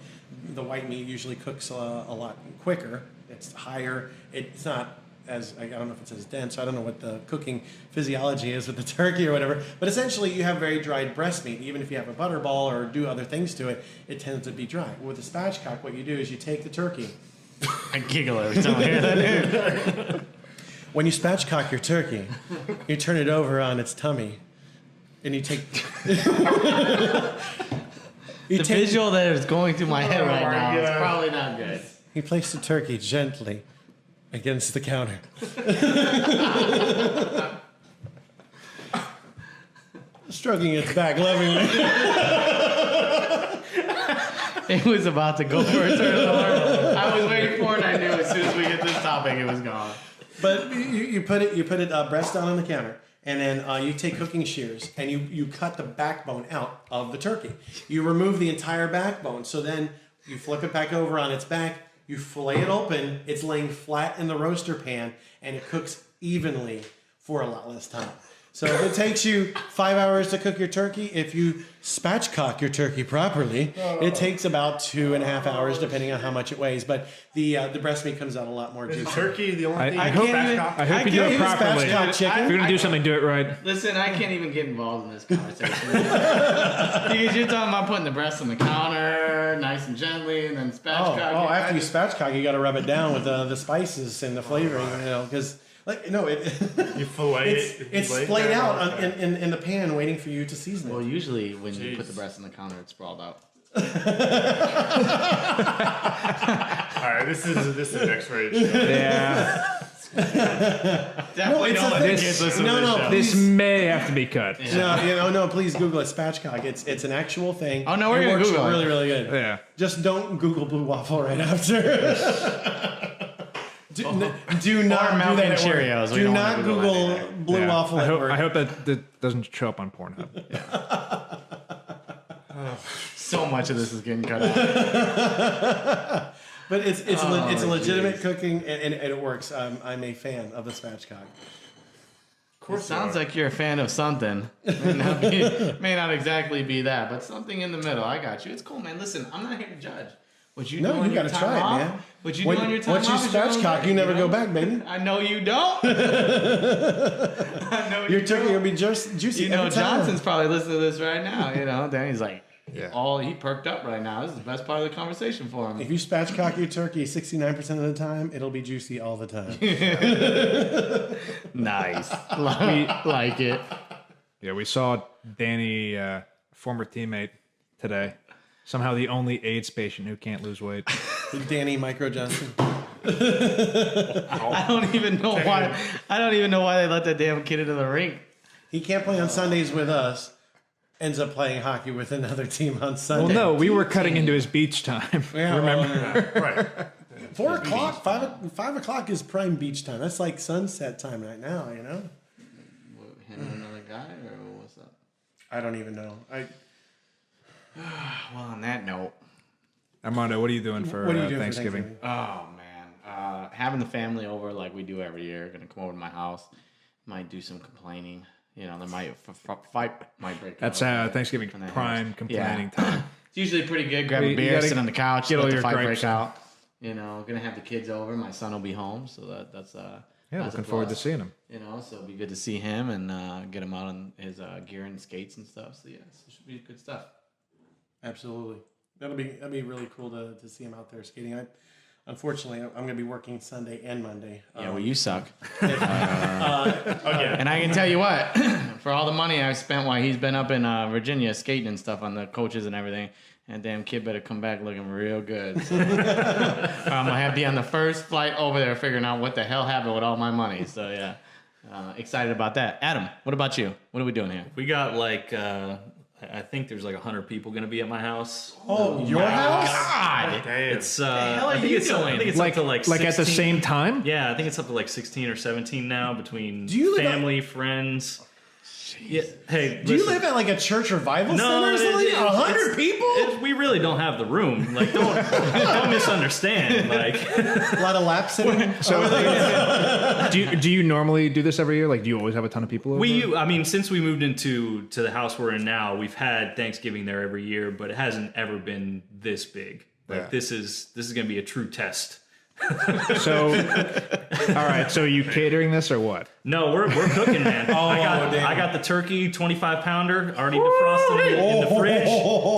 The white meat usually cooks a lot quicker. It's higher. It's not as, I don't know if it's as dense. I don't know what the cooking physiology is with the turkey or whatever. But essentially, you have very dried breast meat. Even if you have a butterball or do other things to it, it tends to be dry. With the spatchcock, what you do is you take the turkey. I giggle every time I hear that. When you spatchcock your turkey, you turn it over on its tummy, and you take... The visual that is going through my head right now is probably not good. You place the turkey gently against the counter. Stroking its back lovingly. It was about to go for a turn of the world. I was waiting for it. I knew as soon as we hit this topic, it was gone. But you put it breast down on the counter, and then you take cooking shears and you cut the backbone out of the turkey. You remove the entire backbone, so then you flip it back over on its back. You fillet it open. It's laying flat in the roaster pan, and it cooks evenly for a lot less time. So if it takes you 5 hours to cook your turkey, if you spatchcock your turkey properly, it takes about 2.5 hours, depending on how much it weighs. But the breast meat comes out a lot more Is juicy. turkey the only thing I you hope spatchcock? I hope you do it properly. Spatchcock If chicken. you're gonna do something, do it right. Listen, I can't even get involved in this conversation. Because you're talking about putting the breast on the counter, nice and gently, and then spatchcock. After you spatchcock, you got to rub it down with the spices and the flavoring, because You fillet it. it's lay it splayed down. out in the pan, waiting for you to season it. Well, usually when you Jeez. put the breast on the counter, it's sprawled out. All right, this is an X-rated show. Yeah, Definitely it's don't a let the thing. kids listen No, to this no, show. this may have to be cut. No, please Google it. Spatchcock. It's an actual thing. Oh, no, we're It gonna works Google it. really, really good. Yeah. Just don't Google Blue Waffle right after. do not do Malcolm that at Cheerios. work. We Do don't not wanna Google Google that either. Blue Yeah. Waffle at work. I hope that doesn't show up on Pornhub. So much of this is getting cut out. But it's a legitimate geez. cooking, and it works. I'm a fan of the spatchcock. It sounds like you're a fan of something. May not exactly be that, but something in the middle. I got you. It's cool, man. Listen, I'm not here to judge. What you do No, on you your got to time try it, off, man. What you do on your time Once you off is your own spatchcock, thing, you never know? go back, baby. I know you don't. I know Your you turkey don't. will be just juicy You know, every time. Johnson's probably listening to this right now. You know, Danny's like, Yeah. he perked up right now. This is the best part of the conversation for him. If you spatchcock your turkey 69% of the time, it'll be juicy all the time. Nice. like it. Yeah, we saw Danny, former teammate, today. Somehow the only AIDS patient who can't lose weight. Danny Micro Johnson. I don't even know why. I don't even know why they let that damn kid into the rink. He can't play on Sundays with us. Ends up playing hockey with another team on Well, Sunday. no, we were cutting into his beach time. Yeah, Remember? Right. 4 o'clock, 5 o'clock is prime beach time. That's like sunset time right now, you know? Him and another guy, or what's up? I don't even know. Well, on that note, Armando, what are you doing for, What are you doing Thanksgiving? for Thanksgiving? Oh man, having the family over like we do every year. Gonna come over to my house. Might do some complaining. You know, there might fight might break. That's out. Thanksgiving And then- prime complaining time. It's usually pretty good. Grab You a beer, gotta sit on the couch, get all let the your fight gripes break in. out. You know, gonna have the kids over. My son will be home, so that's Yeah, that's a looking forward to plus. seeing him. You know, so it'll be good to see him and get him out on his gear and skates and stuff. So yeah, it should be good stuff. Absolutely. That'd be really cool to see him out there skating. Unfortunately, I'm going to be working Sunday and Monday. Yeah, well, you suck. Again. And I can tell you what, for all the money I've spent while he's been up in Virginia skating and stuff on the coaches and everything, that damn kid better come back looking real good. So, I'm going to have to be on the first flight over there figuring out what the hell happened with all my money. So, yeah, excited about that. Adam, what about you? What are we doing here? We got like, I think there's like 100 people going to be at my house. Oh, your house? God! Damn. It's, hell are I think you it's, doing? I think it's Like, up to like like at the 16. same time? Yeah, I think it's up to like 16 or 17 now between Do you live family, friends. Yeah, hey, Do you listen. live at like a church revival No, center or something? 100 it's- people? we really don't have the room. Like, don't misunderstand. Like, A lot of lap sitting? Do you normally do this every year? Like, do you always have a ton of people over? I mean, since we moved to the house we're in now, we've had Thanksgiving there every year, but it hasn't ever been this big. Like, Yeah. this is going to be a true test. So, all right. So, are you catering this or what? No, we're cooking, man. I got the turkey 25 pounder already defrosted in the fridge.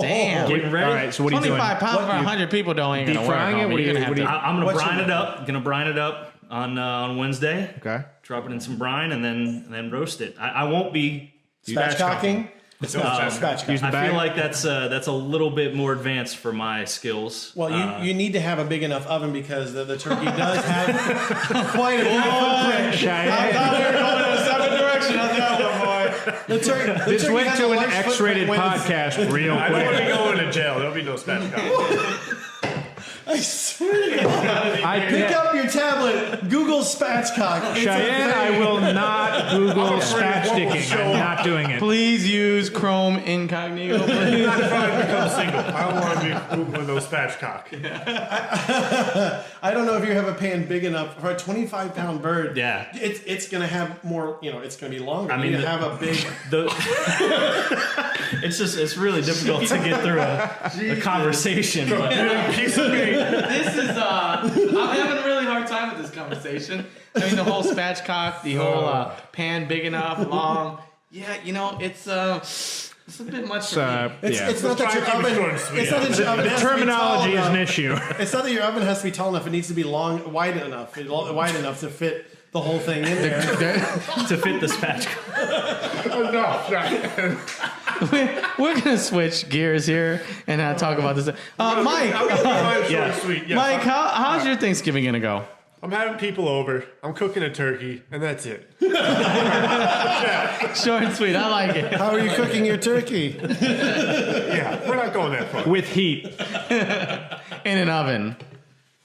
Damn. Getting ready. All right. So, what are you doing? 25 pounds for 100 people don't ain't gonna deep work. frying it? Homie. What do You're you- gonna have what do to. you- I'm gonna What's brine your- it up. Gonna brine it up on Wednesday. Okay. Drop it in some brine and then roast it. I won't be Spatchcocking? It's not spatchcock. Use the I bag? feel like that's a little bit more advanced for my skills. Well, you need to have a big enough oven because the turkey does have quite a big footprint. Cheyenne. We were going in a separate direction on that one, boy. The This turkey went has to a an large X-rated footprint when it's- podcast real I don't want to quick. go into jail. There'll be no spatchcock. I swear to God. I Pick up your tablet, Google spatchcock. It's a Cheyenne, I thing. will not Google spatch sticking. I'm not doing it. Please use Chrome Incognito. I'm Please. not trying to become single. I don't want to be Googling no spatchcock. I don't know if you have a pan big enough for a 25-pound bird. Yeah. It's gonna have more. It's gonna be longer. I You mean, need to the- have a big. It's really difficult to get through a conversation. But Piece of meat. This is I'm having a really hard time with this conversation. I mean, the whole spatchcock, the whole pan big enough, long. Yeah, it's a bit much for me. It's not that your Try and keep it oven. short and sweet. It's not that your oven has to be Terminology tall is an enough. issue. It's not that your oven has to be tall enough. It needs to be wide enough to fit the whole thing in there. to fit the spatchcock. We're gonna switch gears here and talk about this. Mike, I'm gonna keep mine short and sweet. Yes, Mike, how's your Thanksgiving gonna go? I'm having people over. I'm cooking a turkey, and that's it. Short and sweet. I like it. How are you cooking your turkey? Yeah, we're not going that far. With heat. In an oven.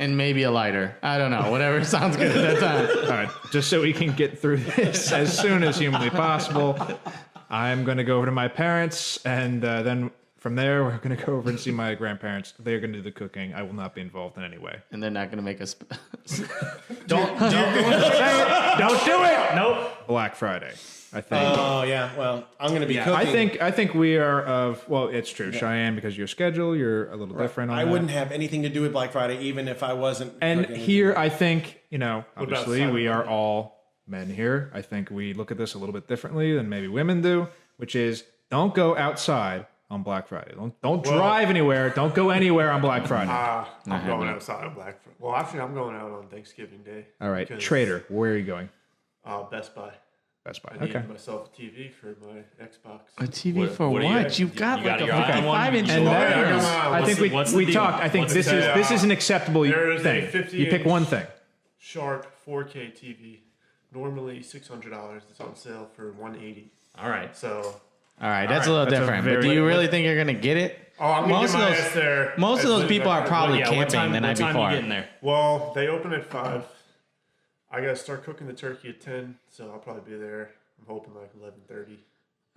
And maybe a lighter. I don't know. Whatever sounds good at that time. All right. Just so we can get through this as soon as humanly possible, I'm going to go over to my parents, and then from there, we're going to go over and see my grandparents. They're going to do the cooking. I will not be involved in any way. And they're not gonna make us. Don't Don't do it. Nope. Black Friday, I think. Oh yeah. Well, I'm gonna be cooking. I think we are of. Well, it's true, Cheyenne, because your schedule, you're a little different on I that. wouldn't have anything to do with Black Friday, even if I wasn't. And cooking. here, I think, about obviously we Cyber are Monday? all men here. I think we look at this a little bit differently than maybe women do, which is don't go outside on Black Friday. Don't drive anywhere. Don't go anywhere on Black Friday. I'm going outside on Black Friday. Well, actually, I'm going out on Thanksgiving Day. All right, because, Trader, where are you going? Best Buy. Best Buy. I Okay. needed myself a TV for my Xbox. A TV for what do you- what? You've got you like got a your own one? 55-inch And that TV. is, I think what's the we deal? talked. I think What's this the is deal? an acceptable There is a thing. 50 You pick one inch- thing. Sharp 4K TV. Normally $600. It's on sale for $180. All right. So, All right, that's a little That's a different. But do very- you really think you're gonna get it? I'm gonna Most get my of those- ass there. Most of as those soon as people I are can. probably Yeah. camping What time? the night What time before. you getting there? Well, they open at 5. I gotta start cooking the turkey at 10, so I'll probably be there. I'm hoping like 11:30.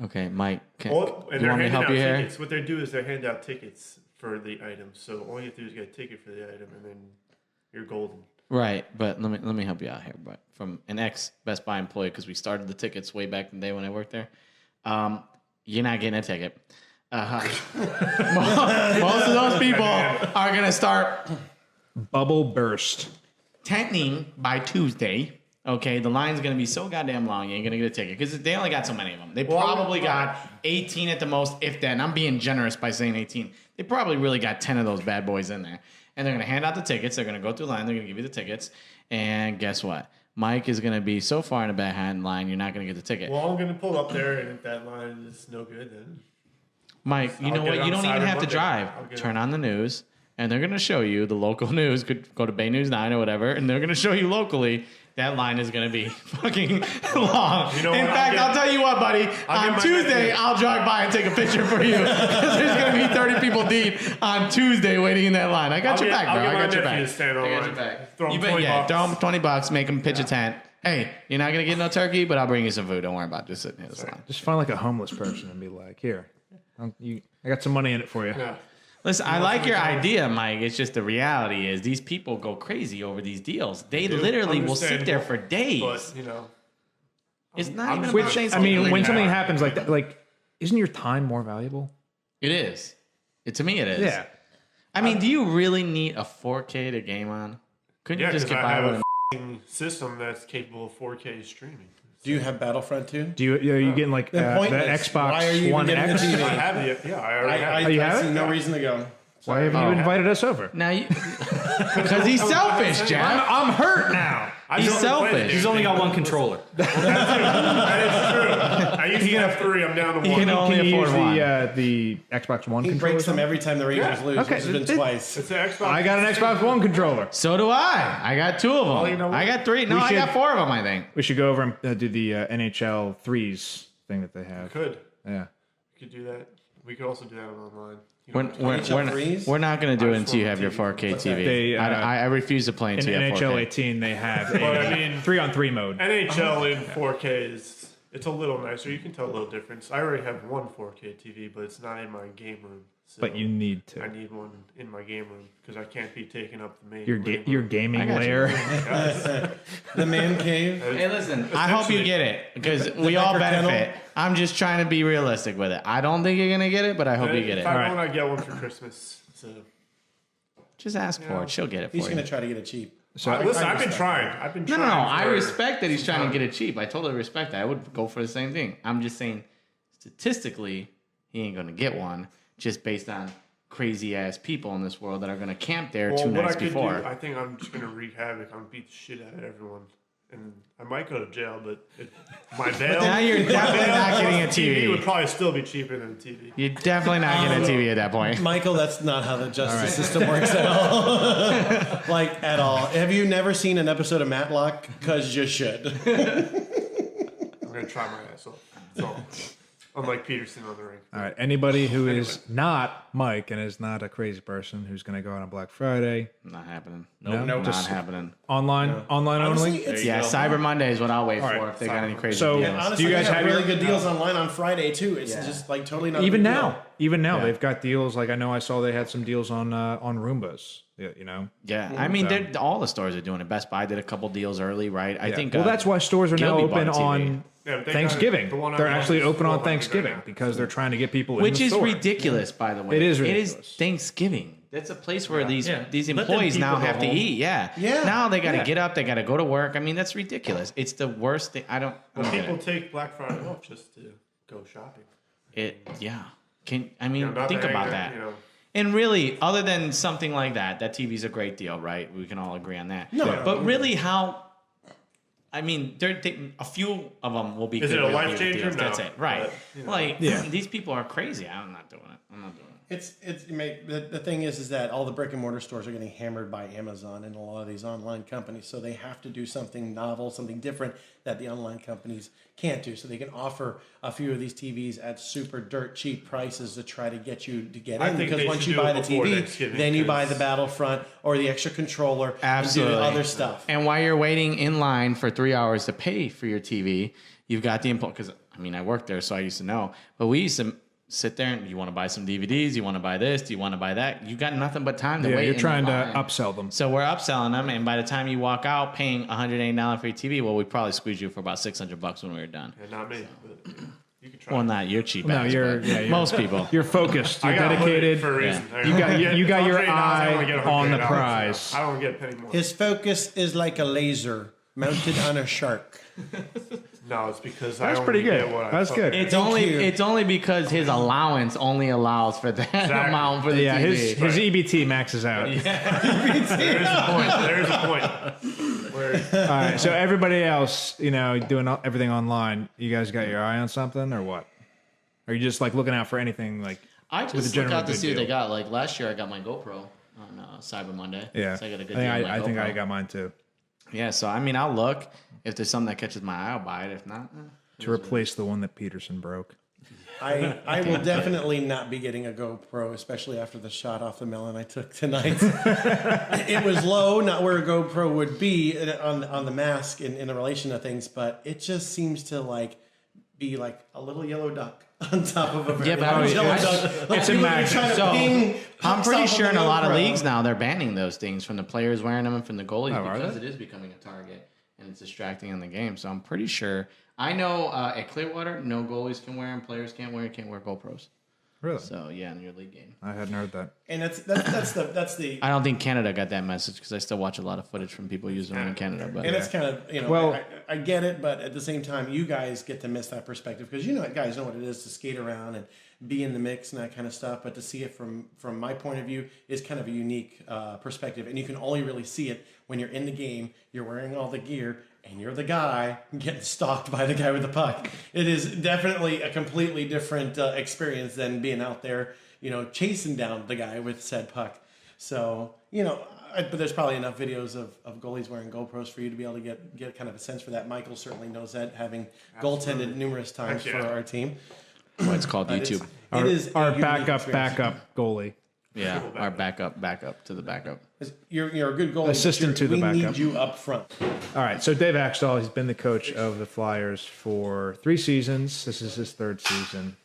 Okay, Mike, Oh, and you they're want me to handing help out you here? tickets. What they do is they hand out tickets for the item. So all you have to do is get a ticket for the item, and then you're golden. Right, but let me help you out here. But from an ex Best Buy employee, because we started the tickets way back in the day when I worked there, you're not getting a ticket. Most of those people are gonna start Bubble burst. tenting by Tuesday. Okay, the line's gonna be so goddamn long, you ain't gonna get a ticket because they only got so many of them. They probably got 18 at the most, if then. I'm being generous by saying 18. They probably really got 10 of those bad boys in there. And they're going to hand out the tickets. They're going to go through the line. They're going to give you the tickets. And guess what? Mike is going to be so far in the back hand line, you're not going to get the ticket. Well, I'm going to pull up there, and if that line is no good, then... Mike, you know what? You don't even have to drive. Turn on the news, and they're going to show you the local news. Could go to Bay News 9 or whatever, and they're going to show you locally that line is going to be fucking long. You know in fact, I'll tell you what, buddy. On Tuesday, I'll drive by and take a picture for you because there's going to be 30 people deep on Tuesday waiting in that line. I got your back, bro. I got your back. I got your back. Throw You him bet, 20 yeah. bucks. Throw him $20, make him pitch a tent. Hey, you're not going to get no turkey, but I'll bring you some food. Don't worry about it. Just sitting here this line. Just find like a homeless person and be like, here, I got some money in it for you. Yeah. Listen, I like your idea, Mike. It's just the reality is these people go crazy over these deals. They literally will sit there for days. But, you know... It's not even Which, about I Thanksgiving. mean, when something happens like that, like, isn't your time more valuable? It is. To me, it is. Yeah. I mean, do you really need a 4K to game on? Couldn't you just get by with a system that's capable of 4K streaming. Do you have Battlefront 2? Are you getting like the pointless. Why are you Xbox even One getting X? the TV? I have it. Yeah, I already have it. you I have see it? no reason to go. Why haven't you invited us over? now? Because he's selfish, Jack. I'm hurt now. He's selfish. He's only got one controller. That is true. I used to have 3. I'm down to 1. can only Can you afford use the Xbox One He controller? breaks them every time the Rangers lose, Okay. which has been twice. It's an Xbox. I got an Xbox One controller. So do I. I got 2 of them. you know what? I got 3. No, We I got should- 4 of them, I think. We should go over and do the NHL 3s thing that they have. Could. Yeah. We could do that. We could also do that online. You We're, know, we're not going to do it I until you just have your want 4K TV. They, I refuse to play In until you have 4K. NHL 18, they have a But I mean, 3-on-3 mode. NHL in 4K is it's a little nicer. You can tell a little difference. I already have one 4K TV, but it's not in my game room. So But you need I to. need one in my game room because I can't be taking up the main. Your gaming I got you. layer. The man cave. Hey, listen, I hope you get it because we all Becker benefit. I'm just trying to be realistic with it. I don't think you're going to get it, but I hope you get If it. I want, I get one for Christmas. So Just ask for it. She'll get it for He's you. going to try to get it cheap. So listen, I've been trying. No. I respect that he's trying to get it cheap. I totally respect that. I would go for the same thing. I'm just saying, statistically, he ain't going to get one just based on crazy ass people in this world that are going to camp there 2 nights before. I think I'm just gonna wreak havoc. I'm gonna beat the shit out of everyone, and I might go to jail. But my bail, now you're definitely not getting a TV would TV. probably still be cheaper than a TV. You're definitely not getting a TV at that point. Michael, that's not how the justice system works at all. Like, at all. Have you never seen an episode of Matlock? Because you should. I'm gonna try my ass off. So, unlike Peterson on the ring. All right. Anybody who is not Mike and is not a crazy person who's going to go out on Black Friday, Not happening. No? Not Just- happening. online Honestly, only. it's, Yeah, Cyber Monday is what I'll wait for right, if they got any crazy So- deals. and honestly, Do you guys they have really your- good deals online on Friday, too. It's just like totally not a Even big now, deal. even they've got deals. Like I know I saw they had some deals on Roombas. Yeah, you know. Yeah, I mean, all the stores are doing it. Best Buy did a couple deals early, right? I think. Well, that's why stores are now Gilby bought open a TV. on Yeah, but they Thanksgiving. got it. The one I They're want actually is open on $400 Thanksgiving right now. because they're trying to get people in which the is store. ridiculous, by the way. It is It ridiculous. is Thanksgiving. That's a place where these Yeah. these Let them employees people now go have to home. eat. Yeah. Yeah. Now they got to Yeah. get up. They got to go to work. I mean, that's ridiculous. It's the worst thing. I don't get People it. take Black Friday off just to go shopping. Yeah. I mean, Not think to hang about there, that. You know, And really, other than something like that, that TV's a great deal, right? We can all agree on that. No. But really, how? I mean, a few of them will be. Is good it a real life deal changer? deals. No. That's it, right? But, you know. Like, Yeah. these people are crazy. I'm not doing it. The thing is that all the brick and mortar stores are getting hammered by Amazon and a lot of these online companies, so they have to do something novel, something different that the online companies can't do. So they can offer a few of these TVs at super dirt cheap prices to try to get you to get I in. think Because they once should you do buy it the before TV, Thanksgiving, then you buy 'cause- the Battlefront or the extra controller Absolutely. and do other stuff. And while you're waiting in line for 3 hours to pay for your TV, you've got the impulse. Because I mean, I worked there, so I used to know. But we used to sit there and you want to buy some DVDs, you want to buy this, do you want to buy that? You got nothing but time to Yeah, wait. you're in trying the to line. upsell them. So we're upselling them, and by the time you walk out paying $180 for your TV, well, we probably squeezed you for about $600 when we were done. Yeah, not me. But you can try. Well, not you're cheap. No, ass, you're, but yeah, you're most people. You're focused. You're I got dedicated. for a reason. You got your $108, I wanna get eye on the $108. prize. I don't get a penny more. His focus is like a laser mounted on a shark. No, it's because I That's only pretty good. get what I That's put. good. It's Thank only you. it's only because his allowance only allows for that amount for the Yeah, TV. his EBT maxes out. There's a point. Where All right, so everybody else, doing everything online, you guys got your eye on something or what? Are you just like looking out for anything like? I with a just look general out to good see what deal? they got. Like last year, I got my GoPro on Cyber Monday. Yeah, so I got a good I deal on think, my I think GoPro. I got mine too. Yeah, so I mean, I'll look if there's something that catches my eye. I'll buy it. If not, To replace the one that Peterson broke. I will definitely not be getting a GoPro, especially after the shot off the melon I took tonight. It was low, not where a GoPro would be on the mask in relation to things, but it just seems to be like a little yellow duck on top of a very Yeah, but large yellow it's- duck. Like it's a people are magnet. trying to So, ping I'm pucks pretty off of sure the in a lot of GoPro. leagues now they're banning those things from the players wearing them and from the goalies Oh, are because they? it is becoming a target and it's distracting in the game. So I'm pretty sure. I know at Clearwater, no goalies can wear them, players can't wear GoPros. Really? So yeah, in your league game. I hadn't heard that. And that's the I don't think Canada got that message because I still watch a lot of footage from people using them in Canada. But and it's kind of Well- I get it, but at the same time, you guys get to miss that perspective because guys know what it is to skate around and be in the mix and that kind of stuff. But to see it from my point of view is kind of a unique perspective, and you can only really see it when you're in the game. You're wearing all the gear, and you're the guy getting stalked by the guy with the puck. It is definitely a completely different experience than being out there, chasing down the guy with said puck. So, but there's probably enough videos of goalies wearing GoPros for you to be able to get kind of a sense for that. Michael certainly knows that, having goaltended numerous times Heck for yeah. our team. well, it's called But YouTube. It is Our a unique backup experience. goalie. Yeah, our backup to the backup. You're a good goalie. but Assistant to the we backup. need you up front. All right, so Dave Hakstol, he's been the coach of the Flyers for 3 seasons. This is his 3rd season.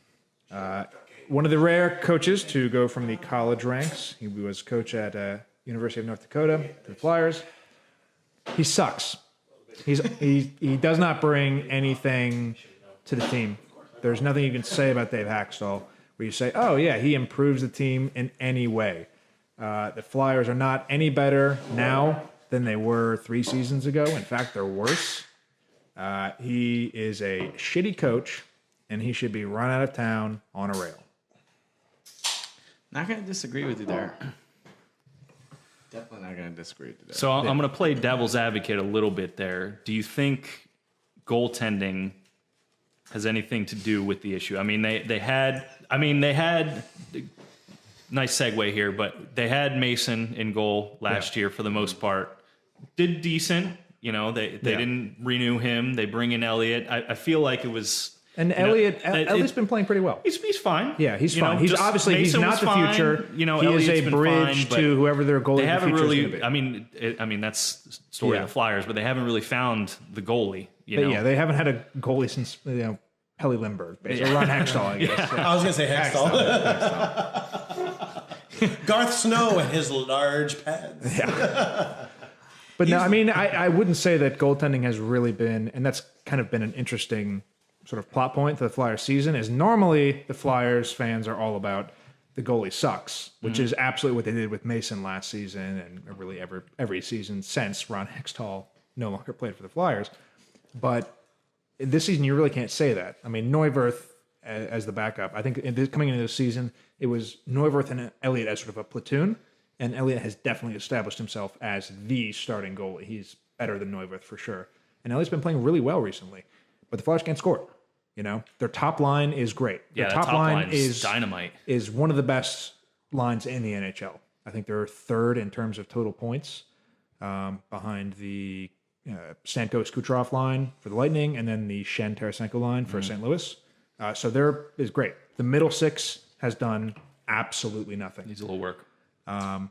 One of the rare coaches to go from the college ranks. He was coach at University of North Dakota to the Flyers. He sucks. He does not bring anything to the team. There's nothing you can say about Dave Hakstol where you say, oh, yeah, he improves the team in any way. The Flyers are not any better now than they were 3 seasons ago. In fact, they're worse. He is a shitty coach, and he should be run out of town on a rail. Not gonna disagree with you there. Definitely not gonna disagree with you there. So I'm going to play devil's advocate a little bit there. Do you think goaltending has anything to do with the issue? I mean, they had nice segue here, but they had Mason in goal last year for the most part. Did decent. They didn't renew him. They bring in Elliott. I feel like it was. And Elliott's been playing pretty well. He's fine. Yeah, he's fine. He's just obviously he's Mason not was the fine. future. He Elliott's is a been bridge fine, to whoever their goalie They of the haven't future really. is going to be. I mean that's the story of the Flyers, but they haven't really found the goalie. But yeah, they haven't had a goalie since Helly Lindbergh, basically. Or Ron Hextall, I guess. Yeah. I was going to say Hextall. Garth Snow and his large pads. But no, I mean, I wouldn't say that goaltending has really been, and that's kind of been an interesting sort of plot point to the Flyers season, is normally the Flyers fans are all about the goalie sucks, which is absolutely what they did with Mason last season and really every season since Ron Hextall no longer played for the Flyers. But this season, you really can't say that. I mean, Neuwirth as the backup, I think coming into this season, it was Neuwirth and Elliott as sort of a platoon, and Elliott has definitely established himself as the starting goalie. He's better than Neuwirth for sure. And Elliott's been playing really well recently, but the Flyers can't score. Their top line is great. Their the top line is is dynamite. Is one of the best lines in the NHL. I think they're 3rd in terms of total points, behind the Stamkos Kucherov line for the Lightning, and then the Shen Tarasenko line for St. Louis. So there is great. The middle 6 has done absolutely nothing. Needs a little work. And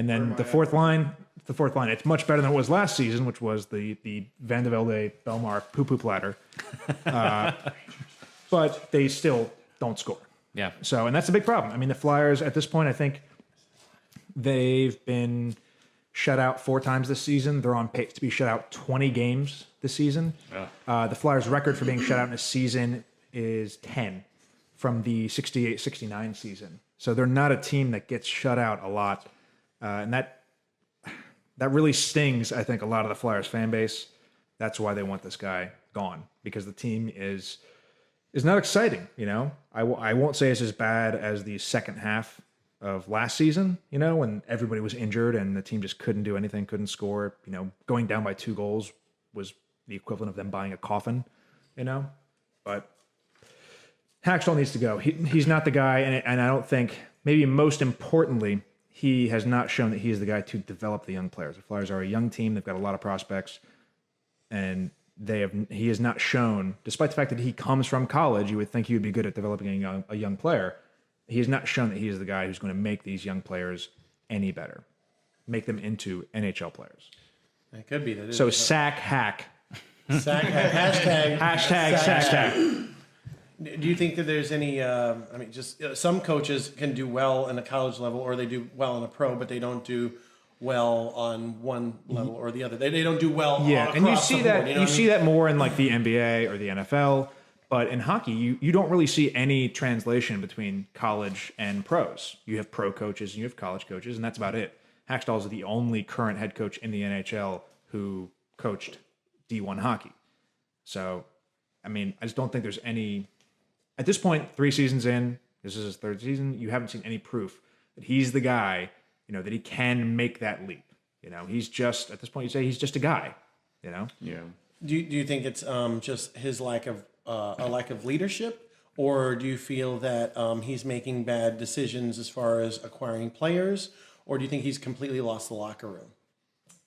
then the fourth line, it's much better than it was last season, which was the Van de Velde Belmar poo-poo platter. But they still don't score. Yeah. So, and that's a big problem. I mean, the Flyers at this point, I think they've been shut out 4 times this season. They're on pace to be shut out 20 games this season. The Flyers' record for being shut out in a season is 10 from the 68-69 season. So they're not a team that gets shut out a lot. And that really stings, I think, a lot of the Flyers fan base. That's why they want this guy gone, because the team is not exciting, you know? I won't say it's as bad as the second half of last season, you know, when everybody was injured and the team just couldn't do anything, couldn't score. You know, going down by 2 goals was the equivalent of them buying a coffin, you know? But Hakstol needs to go. He's not the guy, and I don't think, maybe most importantly, he has not shown that he is the guy to develop the young players. The Flyers are a young team. They've got a lot of prospects, and he has not shown, despite the fact that he comes from college, you would think he would be good at developing a young player. He has not shown that he is the guy who's going to make these young players any better, make them into NHL players. It could be that. So sack hack. Sack hack. Hashtag sack hack. Do you think that there's any? I mean, just some coaches can do well in a college level, or they do well in a pro, but they don't do well on one level or the other. They don't do well. Yeah, and you see that board, see that more in like the NBA or the NFL. But in hockey, you don't really see any translation between college and pros. You have pro coaches and you have college coaches, and that's about it. Hakstol is the only current head coach in the NHL who coached D1 hockey. So, I mean, I just don't think there's any... At this point, 3 seasons in, this is his 3rd season, you haven't seen any proof that he's the guy, you know, that he can make that leap. You know, he's just, at this point, you say he's just a guy, you know? Yeah. Do you think it's just his lack of leadership, or do you feel that he's making bad decisions as far as acquiring players, or do you think he's completely lost the locker room?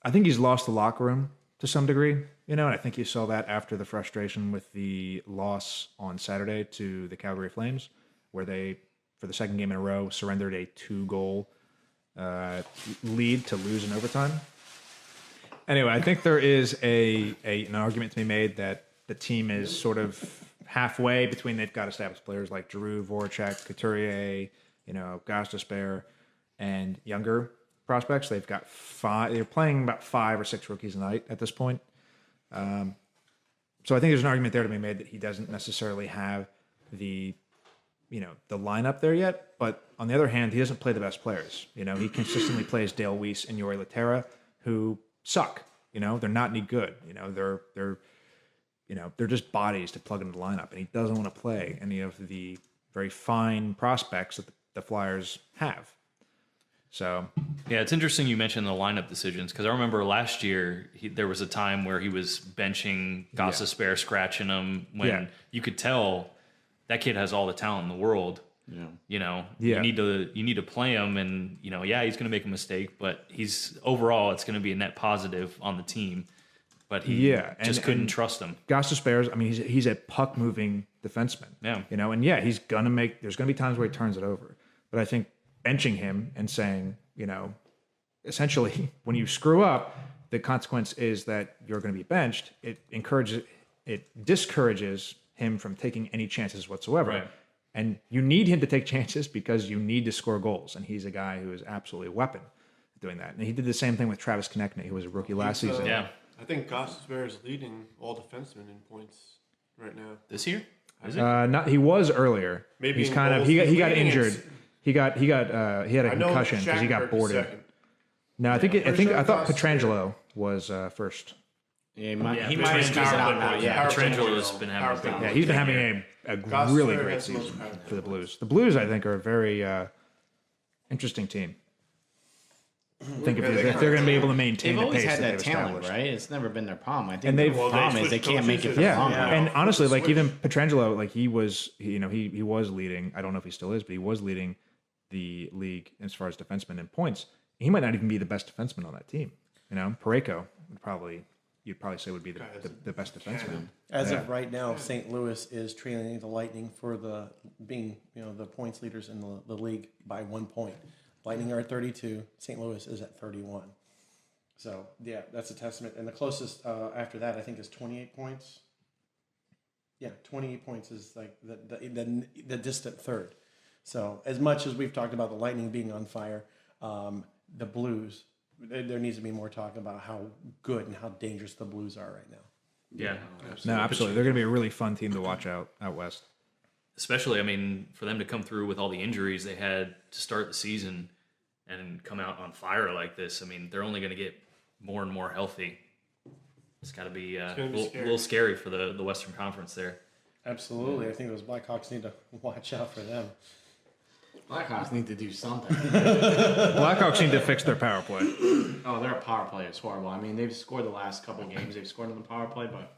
I think he's lost the locker room to some degree, you know, and I think you saw that after the frustration with the loss on Saturday to the Calgary Flames, where they, for the 2nd game in a row, surrendered a 2-goal lead to lose in overtime. Anyway, I think there is an argument to be made that the team is sort of halfway between, they've got established players like Giroux, Voracek, Couturier, you know, Gostisbehere, and younger prospects. They've got 5. They're playing about 5 or 6 rookies a night at this point. So I think there's an argument there to be made that he doesn't necessarily have the lineup there yet. But on the other hand, he doesn't play the best players. You know, he consistently plays Dale Weiss and Jori Lehtera, who suck. You know, they're not any good. You know, they're just bodies to plug into the lineup, and he doesn't want to play any of the very fine prospects that the Flyers have. So, yeah, it's interesting you mentioned the lineup decisions, because I remember last year there was a time where he was benching Gostisbehere, scratching him when you could tell that kid has all the talent in the world. Yeah. You know, you need to play him, and you know, he's going to make a mistake, but overall it's going to be a net positive on the team. But he just couldn't trust him. Gostisbehere, I mean, he's a puck moving defenseman. Yeah. You know, and he's gonna there's gonna be times where he turns it over. But I think benching him and saying, you know, essentially when you screw up, the consequence is that you're going to be benched. It discourages him from taking any chances whatsoever. Right. And you need him to take chances because you need to score goals. And he's a guy who is absolutely a weapon at doing that. And he did the same thing with Travis Konechny, who was a rookie last season. Yeah. I think Gostisbehere is leading all defensemen in points right now. This year? He was earlier. Maybe he's in kind of goals. he He's got leading injured. He had a concussion because he got boarded. No, I thought Pietrangelo was first. Yeah, he might have squeezed it out now. Yeah, Petrangelo's been having Yeah, he's been having a really great season for the Blues. The Blues, I think, are a very interesting team. Think if they're going to be able to maintain they've the pace always had that that they've talent, established. right? It's never been their problem. I think And their they've- problem is they can't make it for long. And honestly, like even Pietrangelo, like he was leading. I don't know if he still is, but he was leading the league as far as defensemen in points. He might not even be the best defenseman on that team. You know, Parayko you'd probably say would be the best defenseman. As of right now, St. Louis is trailing the Lightning for the points leaders in the league by 1 point. Lightning are at 32. St. Louis is at 31. So yeah, that's a testament. And the closest after that, I think, is 28 points. Yeah, 28 points is like the distant third. So as much as we've talked about the Lightning being on fire, the Blues, there needs to be more talk about how good and how dangerous the Blues are right now. Yeah. No, absolutely. They're going to be a really fun team to watch out west. Especially, I mean, for them to come through with all the injuries they had to start the season and come out on fire like this, I mean, they're only going to get more and more healthy. It's got to be a little scary for the Western Conference there. Absolutely. I think those Blackhawks need to watch out for them. Blackhawks need to do something. Blackhawks need to fix their power play. Oh, their power play is horrible. I mean, they've scored the last couple games. They've scored on the power play, but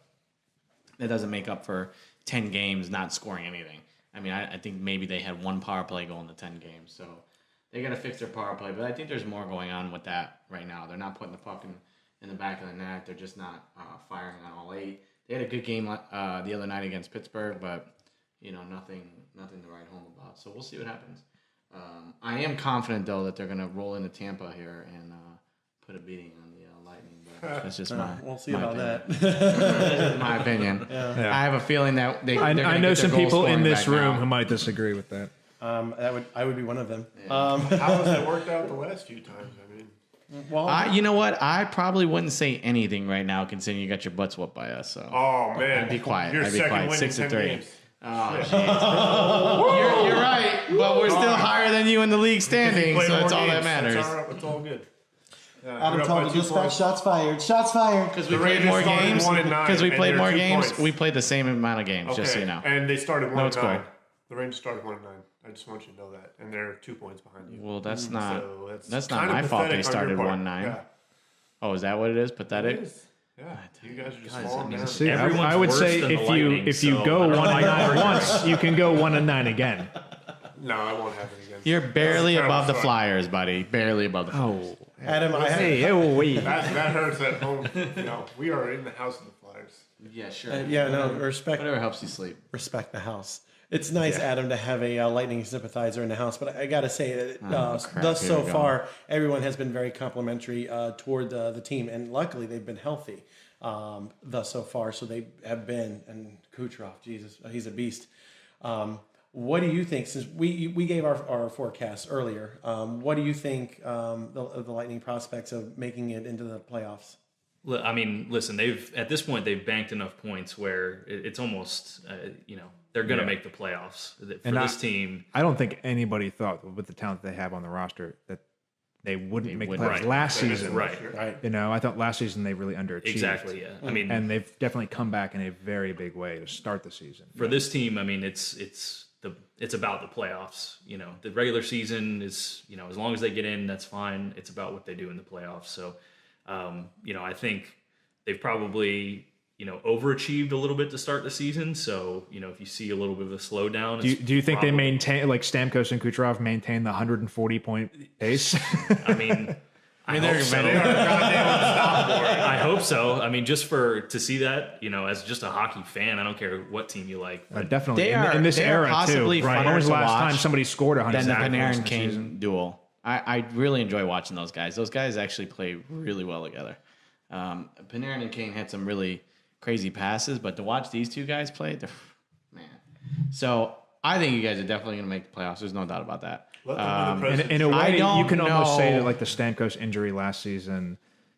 that doesn't make up for 10 games not scoring anything. I mean, I think maybe they had one power play go in the 10 games, so they got to fix their power play. But I think there's more going on with that right now. They're not putting the puck in the back of the net. They're just not firing on all 8. They had a good game the other night against Pittsburgh, but nothing to write home about. So we'll see what happens. I am confident though that they're going to roll into Tampa here and put a beating on the Lightning. But that's just we'll see about that. That's just my opinion. Yeah. I have a feeling that I know some people in this room who might disagree with that. I would be one of them. How has it worked out the last few times? I mean, Well, you know what? I probably wouldn't say anything right now, considering you got your butts whooped by us. So oh man, I'd be quiet. You're I'd be second quiet. win in 6-3. 10 games. Oh, jeez. You're right, but we're still higher than you in the league standing, Play so more that's all that games. matters. It's all right. It's all good. Adam You're up told by me 2 dispatch points. shots fired. Shots fired. Because we The played Rangers more started games. 1-9, Because we and played they're more 2 games. points. We played the same amount of games, just so you Okay, know. and they started 1-9. No, it's cool. The Rangers started 1-9. I just want you to know that, and they're 2 points behind you. Well, that's not So that's not kinda my fault. They pathetic on started your part. 1-9. Yeah, Oh, is that what it is? Pathetic. it is. Yeah, you guys are just Guys, falling I mean, down. See, Everyone's I would worse say than the if Lightning, you so go I don't know why you're 1-9 arguing. once, you can go 1-9 again. No, I won't have it again. You're barely That's a above the terrible Flyers, buddy. Barely above the Flyers. Oh, Adam, That hurts at home. We are in the house of the Flyers. Yeah, sure. respect Whatever helps you sleep. the house. It's nice, Adam, to have a Lightning sympathizer in the house, but I got to say that crap, thus here so we go. far, everyone has been very complimentary toward the team, and luckily they've been healthy thus so far. So they have been, and Kucherov, Jesus, he's a beast. What do you think? Since we gave our forecast earlier, what do you think of the Lightning prospects of making it into the playoffs? I mean, listen, at this point they've banked enough points where it's almost they're going to make the playoffs for this team. I don't think anybody thought with the talent they have on the roster that they wouldn't make the wouldn't. playoffs Right. last season. Right. Right. I thought last season they really underachieved. Exactly. Yeah. I mean, And they've definitely come back in a very big way to start the season. for this team, I mean, it's about the playoffs. The regular season is, as long as they get in, that's fine. It's about what they do in the playoffs. So, I think they've probably, overachieved a little bit to start the season. So, if you see a little bit of a slowdown, Do you think they maintain, like Stamkos and Kucherov, maintain the 140-point pace? I mean, I hope so. They are goddamn unstoppable. I hope so. I mean, just to see that, as just a hockey fan, I don't care what team you like. But Definitely. They in this are era, possibly too. Right. funner When was the to last time watch somebody scored 100 Then the goals Panarin in a Kane season? duel. I really enjoy watching those guys. Those guys actually play really well together. Panarin and Kane had some really crazy passes, but to watch these two guys play, man. So I think you guys are definitely going to make the playoffs. There's no doubt about that. Let them be the In a I way, don't you can almost say know. that like the Stamkos injury last season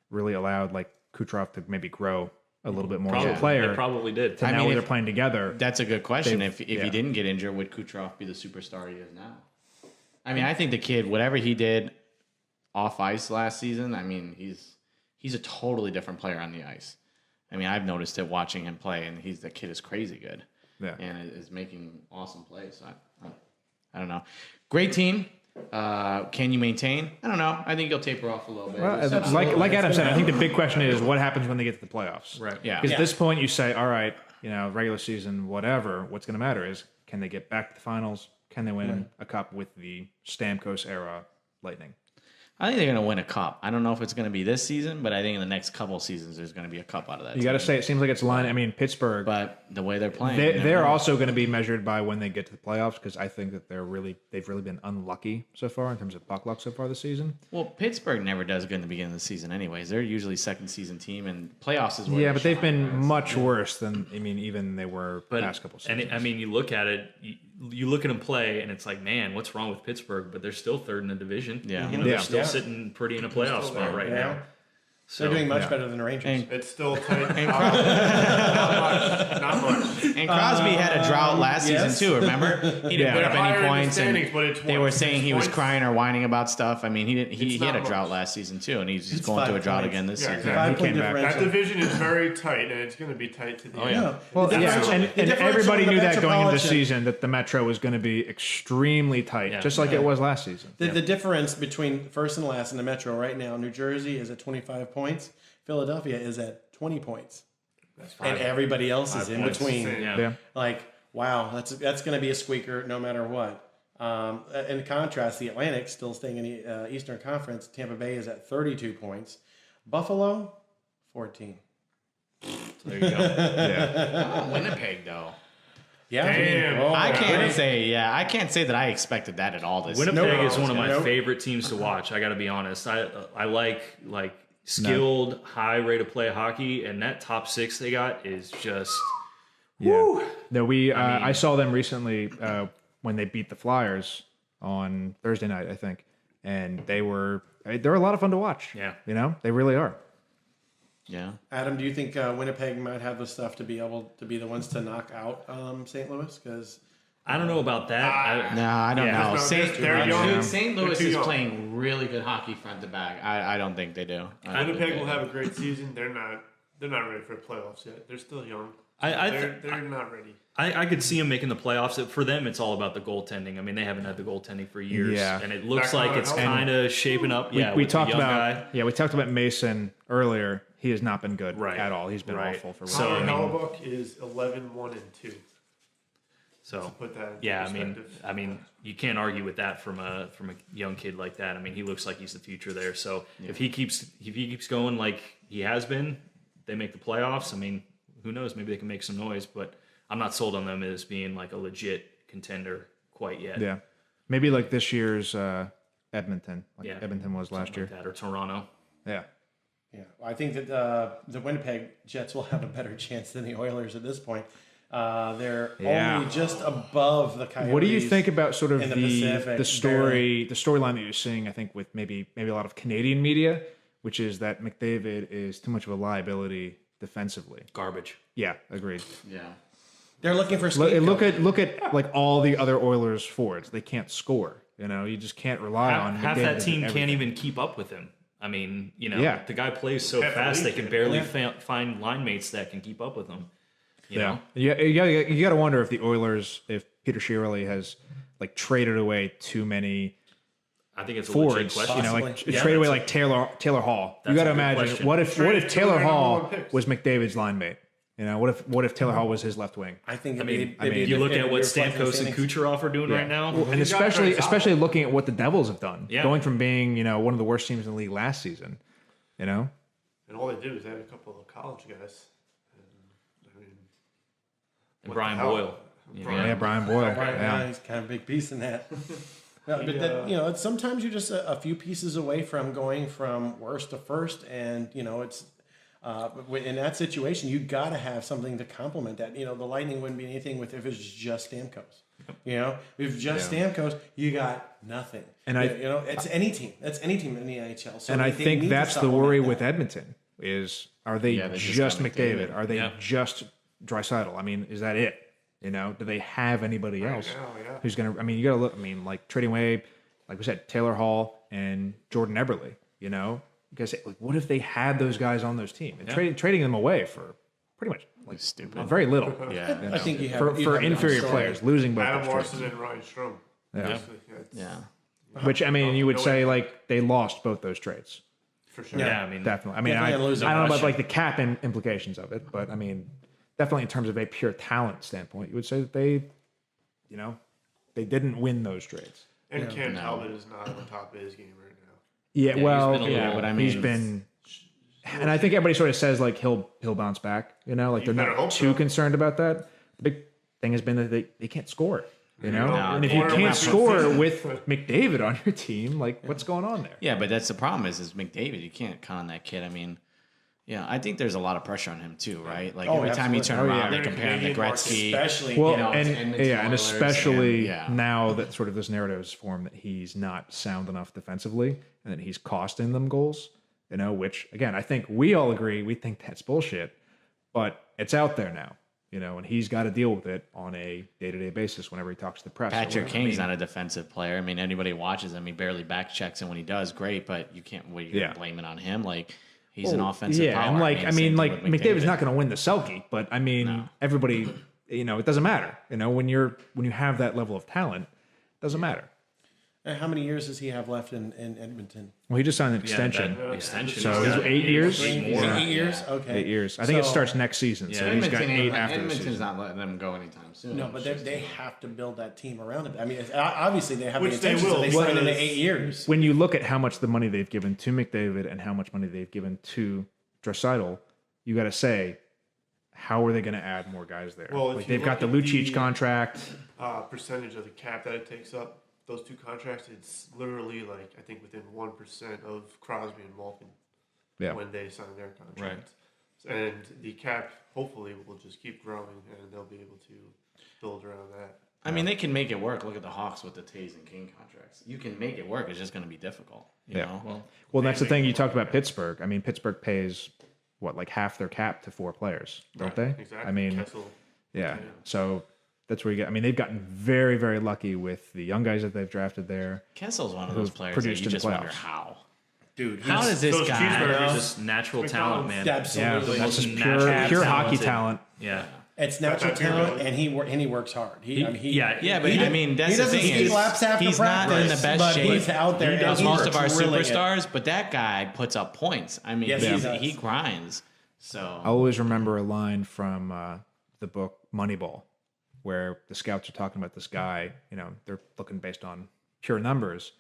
really allowed like Kucherov to maybe grow a little bit more as a player. They probably did. To I now mean, where they're if- playing together. That's a good question. They've- If yeah. he didn't get injured, would Kucherov be the superstar he is now? I mean, I think the kid, whatever he did off ice last season, I mean, he's a totally different player on the ice. I mean, I've noticed it watching him play, and the kid is crazy good. Yeah. And is making awesome plays. So I don't know. Great team. Can you maintain? I don't know. I think you'll taper off a little bit. Well, like Adam said, I think the big question is what happens when they get to the playoffs. Right. Yeah. Because at this point, you say, all right, regular season, whatever. What's going to matter is can they get back to the finals? Can they win a cup with the Stamkos era Lightning? I think they're going to win a cup. I don't know if it's going to be this season, but I think in the next couple seasons, there's going to be a cup out of that. You got to team. say it seems like it's line. I mean, Pittsburgh. But the way they're playing, They're also going to be measured by when they get to the playoffs because I think that they've really been unlucky so far in terms of puck luck so far this season. Well, Pittsburgh never does good in the beginning of the season, anyways. They're usually second season team, and playoffs is where Yeah, they but they've shine, been right? much worse than even they were But past couple seasons. and I mean, you look at it. you look at them play, and it's like, man, what's wrong with Pittsburgh? But they're still third in the division. Yeah. You know, Yeah. they're still Yeah. sitting pretty in a playoff spot right now. So They're doing much better than the Rangers. And, It's still tight. and, Not much. and Crosby had a drought last yes. season too. Remember, he didn't put They're up higher in any the points, standings, and but it's they what, were 6 saying he was points? crying or whining about stuff. I mean, he didn't. He It's had a not drought much. last season too, and he's It's going through a 5 drought points. again this Yeah, season. exactly. 5-point came back. That differential. division is very tight, and it's going to be tight to the end. Yeah. Well, The yeah, differential- and the differential everybody in the knew that going into the Metropolitan- season that the Metro was going to be extremely tight, Yeah. just like it was last season. The difference between first and last in the Metro right now, New Jersey is at 25 points. Philadelphia is at 20 points. And everybody else is 5 in points. between. Insane. Yeah. Like, wow, that's going to be a squeaker no matter what. In contrast, the Atlantic still staying in the Eastern Conference. Tampa Bay is at 32 points. Buffalo, 14. So there you go. Yeah. Oh, Winnipeg though. Yeah, Damn. I can't say. Yeah, I can't say that I expected that at all. This Winnipeg Nope. is one of my Nope. favorite teams to watch. I got to be honest. I like skilled, high rate of play hockey, and that top 6 they got is just Yeah. No, I saw them recently when they beat the Flyers on Thursday night, I think, and they're a lot of fun to watch. Yeah. You know, they really are. Yeah. Adam, do you think Winnipeg might have the stuff to be able to be the ones to knock out St. Louis? Because I don't know about that. No, I don't Yeah. know. No, they're young. Dude, St. They're Louis too is young. playing really good hockey front to back. I don't think they do. I don't think Winnipeg they will do. have a great season. They're not ready for playoffs yet. They're still young. They're not ready. I could see them making the playoffs. For them, it's all about the goaltending. I mean, they haven't had the goaltending for years, Yeah. and it looks That like kinda it's helps. kind of shaping up. We with the talked young about guy. we talked about Mason earlier. He has not been good Right. at all. He's been Right. awful for So, Connor I mean- Hellebuck is 11-1-2. So Put that in yeah, perspective. I mean, you can't argue with that from a young kid like that. I mean, he looks like he's the future there. So if he keeps going like he has been, they make the playoffs. I mean, who knows? Maybe they can make some noise, but I'm not sold on them as being like a legit contender quite yet. Yeah, maybe like this year's Edmonton, like Yeah. Edmonton was last year. Like that, or Toronto. Yeah, yeah, I think that the Winnipeg Jets will have a better chance than the Oilers at this point. They're Yeah. only just above the Coyotes. What do you think about sort of in the the Pacific, storyline that you're seeing? I think with maybe a lot of Canadian media, which is that McDavid is too much of a liability defensively. Garbage. Yeah, agreed. Yeah. They're looking for Look at like all the other Oilers forwards. They can't score. You know, you just can't rely on Half McDavid that to do team can't everything. even keep up with him. I mean, you know, Yeah. the guy plays so Half the fast they league can can. barely Yeah. find line mates that can keep up with him. You Yeah, know? you got to wonder if the Oilers, if Peter Chiarelli has like traded away too many I think it's a legit forwards. question. You know, like Possibly. Yeah, trade away that's like Taylor Hall. You that's got to a good imagine question. what if Trade Taylor two number Hall one picks. was McDavid's line mate? You know, what if Taylor Hall was his left wing? I think I mean, you look at what Stamkos and Kucherov are doing right now. and he's got especially great especially looking at what the Devils have done, Yeah. going from being one of the worst teams in the league last season. You know, And all they do is add a couple of college guys. And, I mean, And what Brian the hell? Boyle. You know? yeah, Brian Boyle. Yeah, he's kind of a big piece in that. But it's sometimes you're just a few pieces away from going from worst to first, and it's in that situation you got to have something to complement that. The Lightning wouldn't be anything with if it's just Stamkos. If just Stamkos, you got nothing. And it's any team. That's any team in the NHL. So And I they think need to that's the supplement worry that. with Edmonton is are they Yeah, they just just got McDavid? McDavid. Are they Yeah. just Draisaitl? I mean, is that it? Do they have anybody else who's going to? I mean, you got to look. I mean, like trading away, like we said, Taylor Hall and Jordan Eberle. Because like, what if they had those guys on those teams and trading them away for pretty much like Stupid. very little Yeah. I think you have for you have inferior enough players, story. losing both Adam those trades. Larson and Ryan Strom. Yeah. Basically, Yeah. Which I mean, you would no say way. like they lost both those trades. for sure. Yeah, I mean, Definitely. I mean, Definitely a losing I don't know about rush. like the cap implications of it, but I mean, definitely in terms of a pure talent standpoint, you would say that they didn't win those trades. And Cam No. Talbot is not on the top of his game right now. Yeah, he's well, been a little- but I he's mean- been, and I think everybody sort of says like he'll bounce back. Like they're better not hope too so. concerned about that. The big thing has been that they can't score. No, And if you quarterback can't was score decent. with McDavid on your team, like what's going on there? Yeah, but that's the problem is McDavid. You can't count on that kid. I mean, Yeah, I think there's a lot of pressure on him too, right? Like Oh, every time you absolutely. turn Oh, around, yeah. they compare him to Gretzky. Especially, Well, you know, and Edmonton yeah, and Oilers, especially and, yeah. now that sort of this narrative is formed that he's not sound enough defensively and that he's costing them goals. You know, which again, I think we all agree. We think that's bullshit, but it's out there now. You know, and he's got to deal with it on a day-to-day basis whenever he talks to the press. or Patrick whatever. Kane's not a defensive player. I mean, anybody watches him, he barely back checks, and when he does, great. But you can't blame it on him. Like he's an offensive Yeah, power. and like I mean, same like thing with McDavid's not going to win the Selke, but I mean, everybody, you know, it doesn't matter. You know, when you have that level of talent, it doesn't matter. And how many years does he have left in Edmonton? Well, he just signed an extension. Extension. So He's he's got 8 years? 8 years? Okay. 8 years. I think it So- starts next season. So Yeah. he's got 8 after the Edmonton's season. not letting them go anytime soon. No, but they have to build that team around him. I mean, obviously they have Which the they intentions. will, They signed him to because- 8 years. When you look at how much the money they've given to McDavid and how much money they've given to Draisaitl, you got to say, how are they going to add more guys there? Well, if Like you they've got the look at Lucic the- contract. Percentage of the cap that it takes up, those two contracts, it's literally like I think within 1% of Crosby and Malkin Yeah. when they sign their contracts. And the cap hopefully will just keep growing, and they'll be able to build around that. I mean, they can make it work. Look at the Hawks with the Tays and King contracts. You can make it work. It's just going to be difficult. You know? Well, that's the thing you talked about Pittsburgh. I mean, Pittsburgh pays what, like half their cap to 4 players, don't they? Exactly. I mean, Kessel, yeah. So that's where you get. I mean, they've gotten very, very lucky with the young guys that they've drafted there. Kessel's one of those Who've players that produced you in the just wonder playoffs. how. Dude, How does this those guy? cheeseburgers. Just natural talent, man. Yeah, absolutely. that's just Most pure, natural pure hockey talented. talent. Yeah. It's natural That's not talent, true. and he works hard. He Yeah, but he I mean, that's he the doesn't thing ski is laps after he's practice, not in the best but shape. he's out there. He and does he's most of our drilling it. superstars, but that guy puts up points. I mean, Yes, he does. he grinds. So I always remember a line from the book Moneyball, where the scouts are talking about this guy. You know, they're looking based on pure numbers,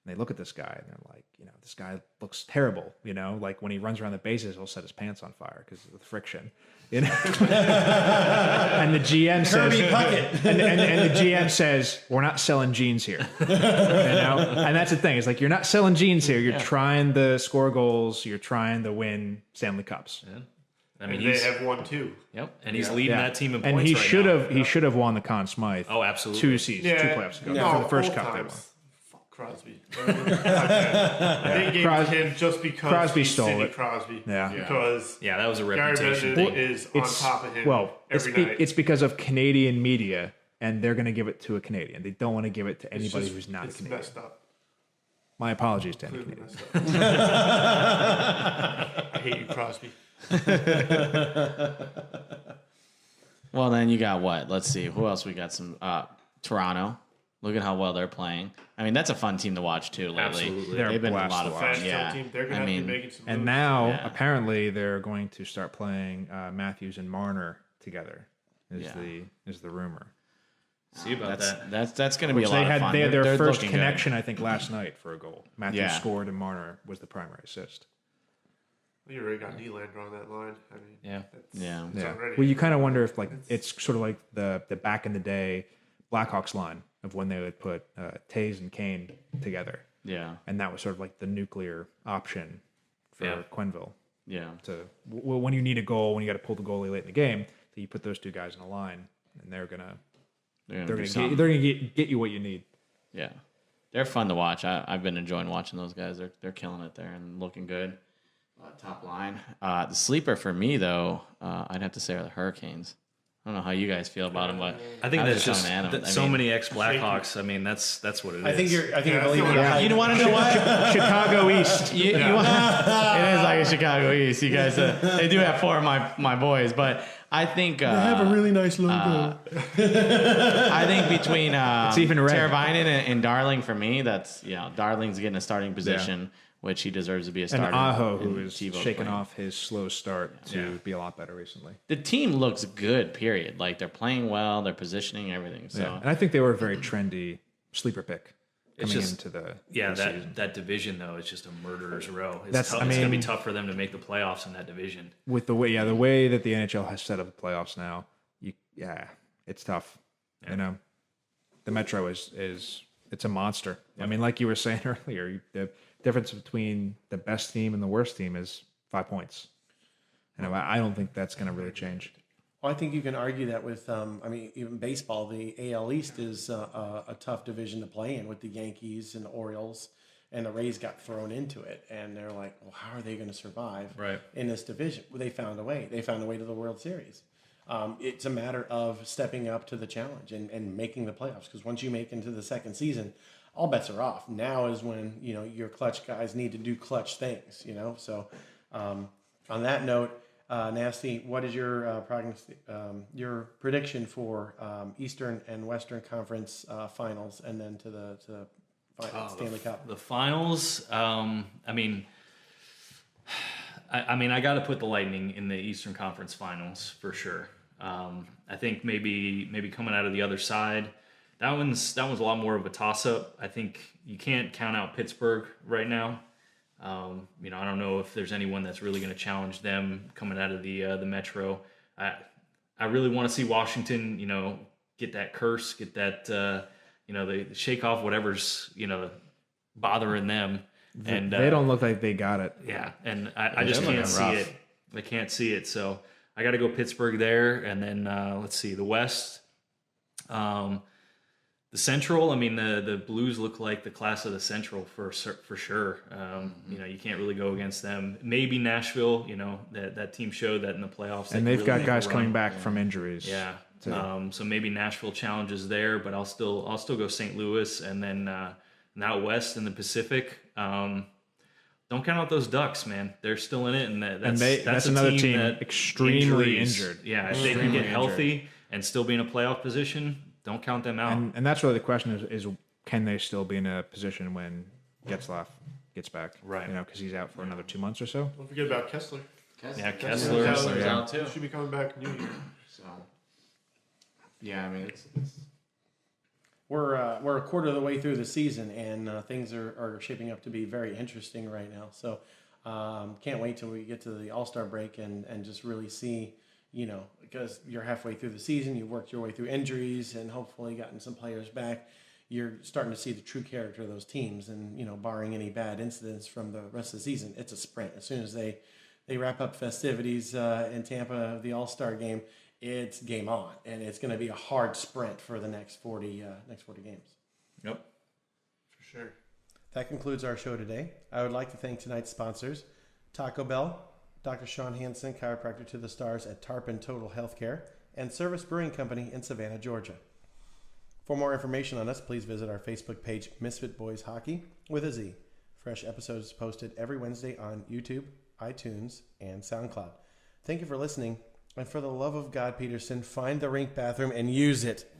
and they look at this guy and they're like, you know, this guy looks terrible. You know, like when he runs around the bases, he'll set his pants on fire because of the friction. You know, and the GM says, Kirby Puckett. and the GM says, we're not selling jeans here. You know, and that's the thing. It's like you're not selling jeans here. You're trying to score goals. You're trying to win Stanley Cups. I mean, and they he's have won too. and he's leading that team in points And he right should now. have he should have won the Conn Smythe. Oh, absolutely. 2 seasons, 2 playoffs ago. No, For the first both cup they won. times. Fuck Crosby. They gave it to him just because Crosby he's stole Sidney it. Crosby. Yeah. Because Yeah, that was a Gary reputation Bettman thing. is on top of him it's, every night. it's because of Canadian media, and they're going to give it to a Canadian. They don't want to give it to It's anybody just- who's not a it's Canadian. messed up. My apologies to any Completely Canadians. messed up. I hate you, Crosby. well, then you got what? Let's see. Who else we got? Some Toronto. Look at how well they're playing. I mean, that's a fun team to watch too. Lately, Absolutely. They're they've been a blast lot to of watch. fun. Fast Yeah, team. They're going to I have to mean, be making some And moves. now, Yeah. apparently, they're going to start playing Matthews and Marner together. Is the rumor? See about that. that's going to be a Which lot they of had fun. they had their They're first looking good. connection, I think, last night for a goal. Matthews Yeah. scored, and Marner was the primary assist. You already got Nylander on that line. I mean, Yeah. Yeah. it's already. Well, you kind of wonder if like it's sort of like the back in the day Blackhawks line of when they would put Tays and Kane together, Yeah. and that was sort of like the nuclear option for Yeah. Quenneville Yeah. to when you need a goal, when you got to pull the goalie late in the game, that you put those two guys in a line, and they're gonna get you what you need. Yeah, they're fun to watch. I've been enjoying watching those guys. They're killing it there and looking good. Top line. The sleeper for me though, I'd have to say are the Hurricanes. I don't know how you guys feel about them, but I think I was that's just telling Adam, so I mean, many ex-Blackhawks. I mean, that's what it is. I think you're I believing feel the like- hype. You don't want to know what? Chicago East. You want, it is like a Chicago East. You guys, they do have 4 of my boys, but I think They have a really nice logo. I think between even red. Teravainen and Darling for me, that's Darling's getting a starting position, which he deserves to be a And starter. Aho, and who is Tebow's shaking playing. off his slow start to be a lot better recently. The team looks good. Period. Like they're playing well, they're positioning everything. So Yeah. And I think they were a very trendy sleeper pick coming just- into the that that division though is just a murderer's row. It's, That's- tough. I It's going to mean- be tough for them to make the playoffs in that division. with the way that the NHL has set up the playoffs now. It's tough. You know, the Metro is it's a monster. I mean, like you were saying earlier, the difference between the best team and the worst team is 5 points. I don't think that's going to really change. Well, I think you can argue that with, even baseball, the AL East is a tough division to play in with the Yankees and the Orioles, and the Rays got thrown into it. And they're like, well, how are they going to survive in this division? Well, they found a way. They found a way to the World Series. It's a matter of stepping up to the challenge and making the playoffs, because once you make into the second season, all bets are off. Now is when, your clutch guys need to do clutch things, So on that note, Nasty, what is your your prediction for Eastern and Western Conference finals, and then to the Stanley Cup? The finals. I got to put the Lightning in the Eastern Conference Finals for sure. I think maybe coming out of the other side, that one's a lot more of a toss-up. I think you can't count out Pittsburgh right now. I don't know if there's anyone that's really going to challenge them coming out of the Metro. I really want to see Washington, get that curse, get that, they shake off whatever's, bothering them. And they don't look like they got it. Yeah, and I just can't see it. I can't see it. So I got to go Pittsburgh there, and then let's see the West. The Central, the Blues look like the class of the Central for sure. You can't really go against them. Maybe Nashville, that team showed that in the playoffs. And they've got guys coming back from injuries. Yeah. So maybe Nashville challenges there, but I'll still go St. Louis, and then now West in the Pacific. Don't count out those Ducks, man. They're still in it, and that's another team that extremely injured. Yeah, if they can get healthy and still be in a playoff position, don't count them out. And that's really the question is can they still be in a position when Getzlaf gets back? Right. Because he's out for another 2 months or so. Don't forget about Kessler. Kessler's out too. Should be coming back New Year. So, yeah, it's We're a quarter of the way through the season, and things are shaping up to be very interesting right now. So can't wait till we get to the All-Star break and just really see, because you're halfway through the season, you worked your way through injuries and hopefully gotten some players back. You're starting to see the true character of those teams, and barring any bad incidents from the rest of the season, it's a sprint. As soon as they wrap up festivities in Tampa, the All-Star game, it's game on, and it's going to be a hard sprint for the next 40 games. Yep. For sure. That concludes our show today. I would like to thank tonight's sponsors, Taco Bell, Dr. Sean Hansen, chiropractor to the stars at Tarpon Total Healthcare, and Service Brewing Company in Savannah, Georgia. For more information on us, please visit our Facebook page, Misfit Boyz Hockey, with a Z. Fresh episodes posted every Wednesday on YouTube, iTunes, and SoundCloud. Thank you for listening. And for the love of God, Peterson, find the rink bathroom and use it.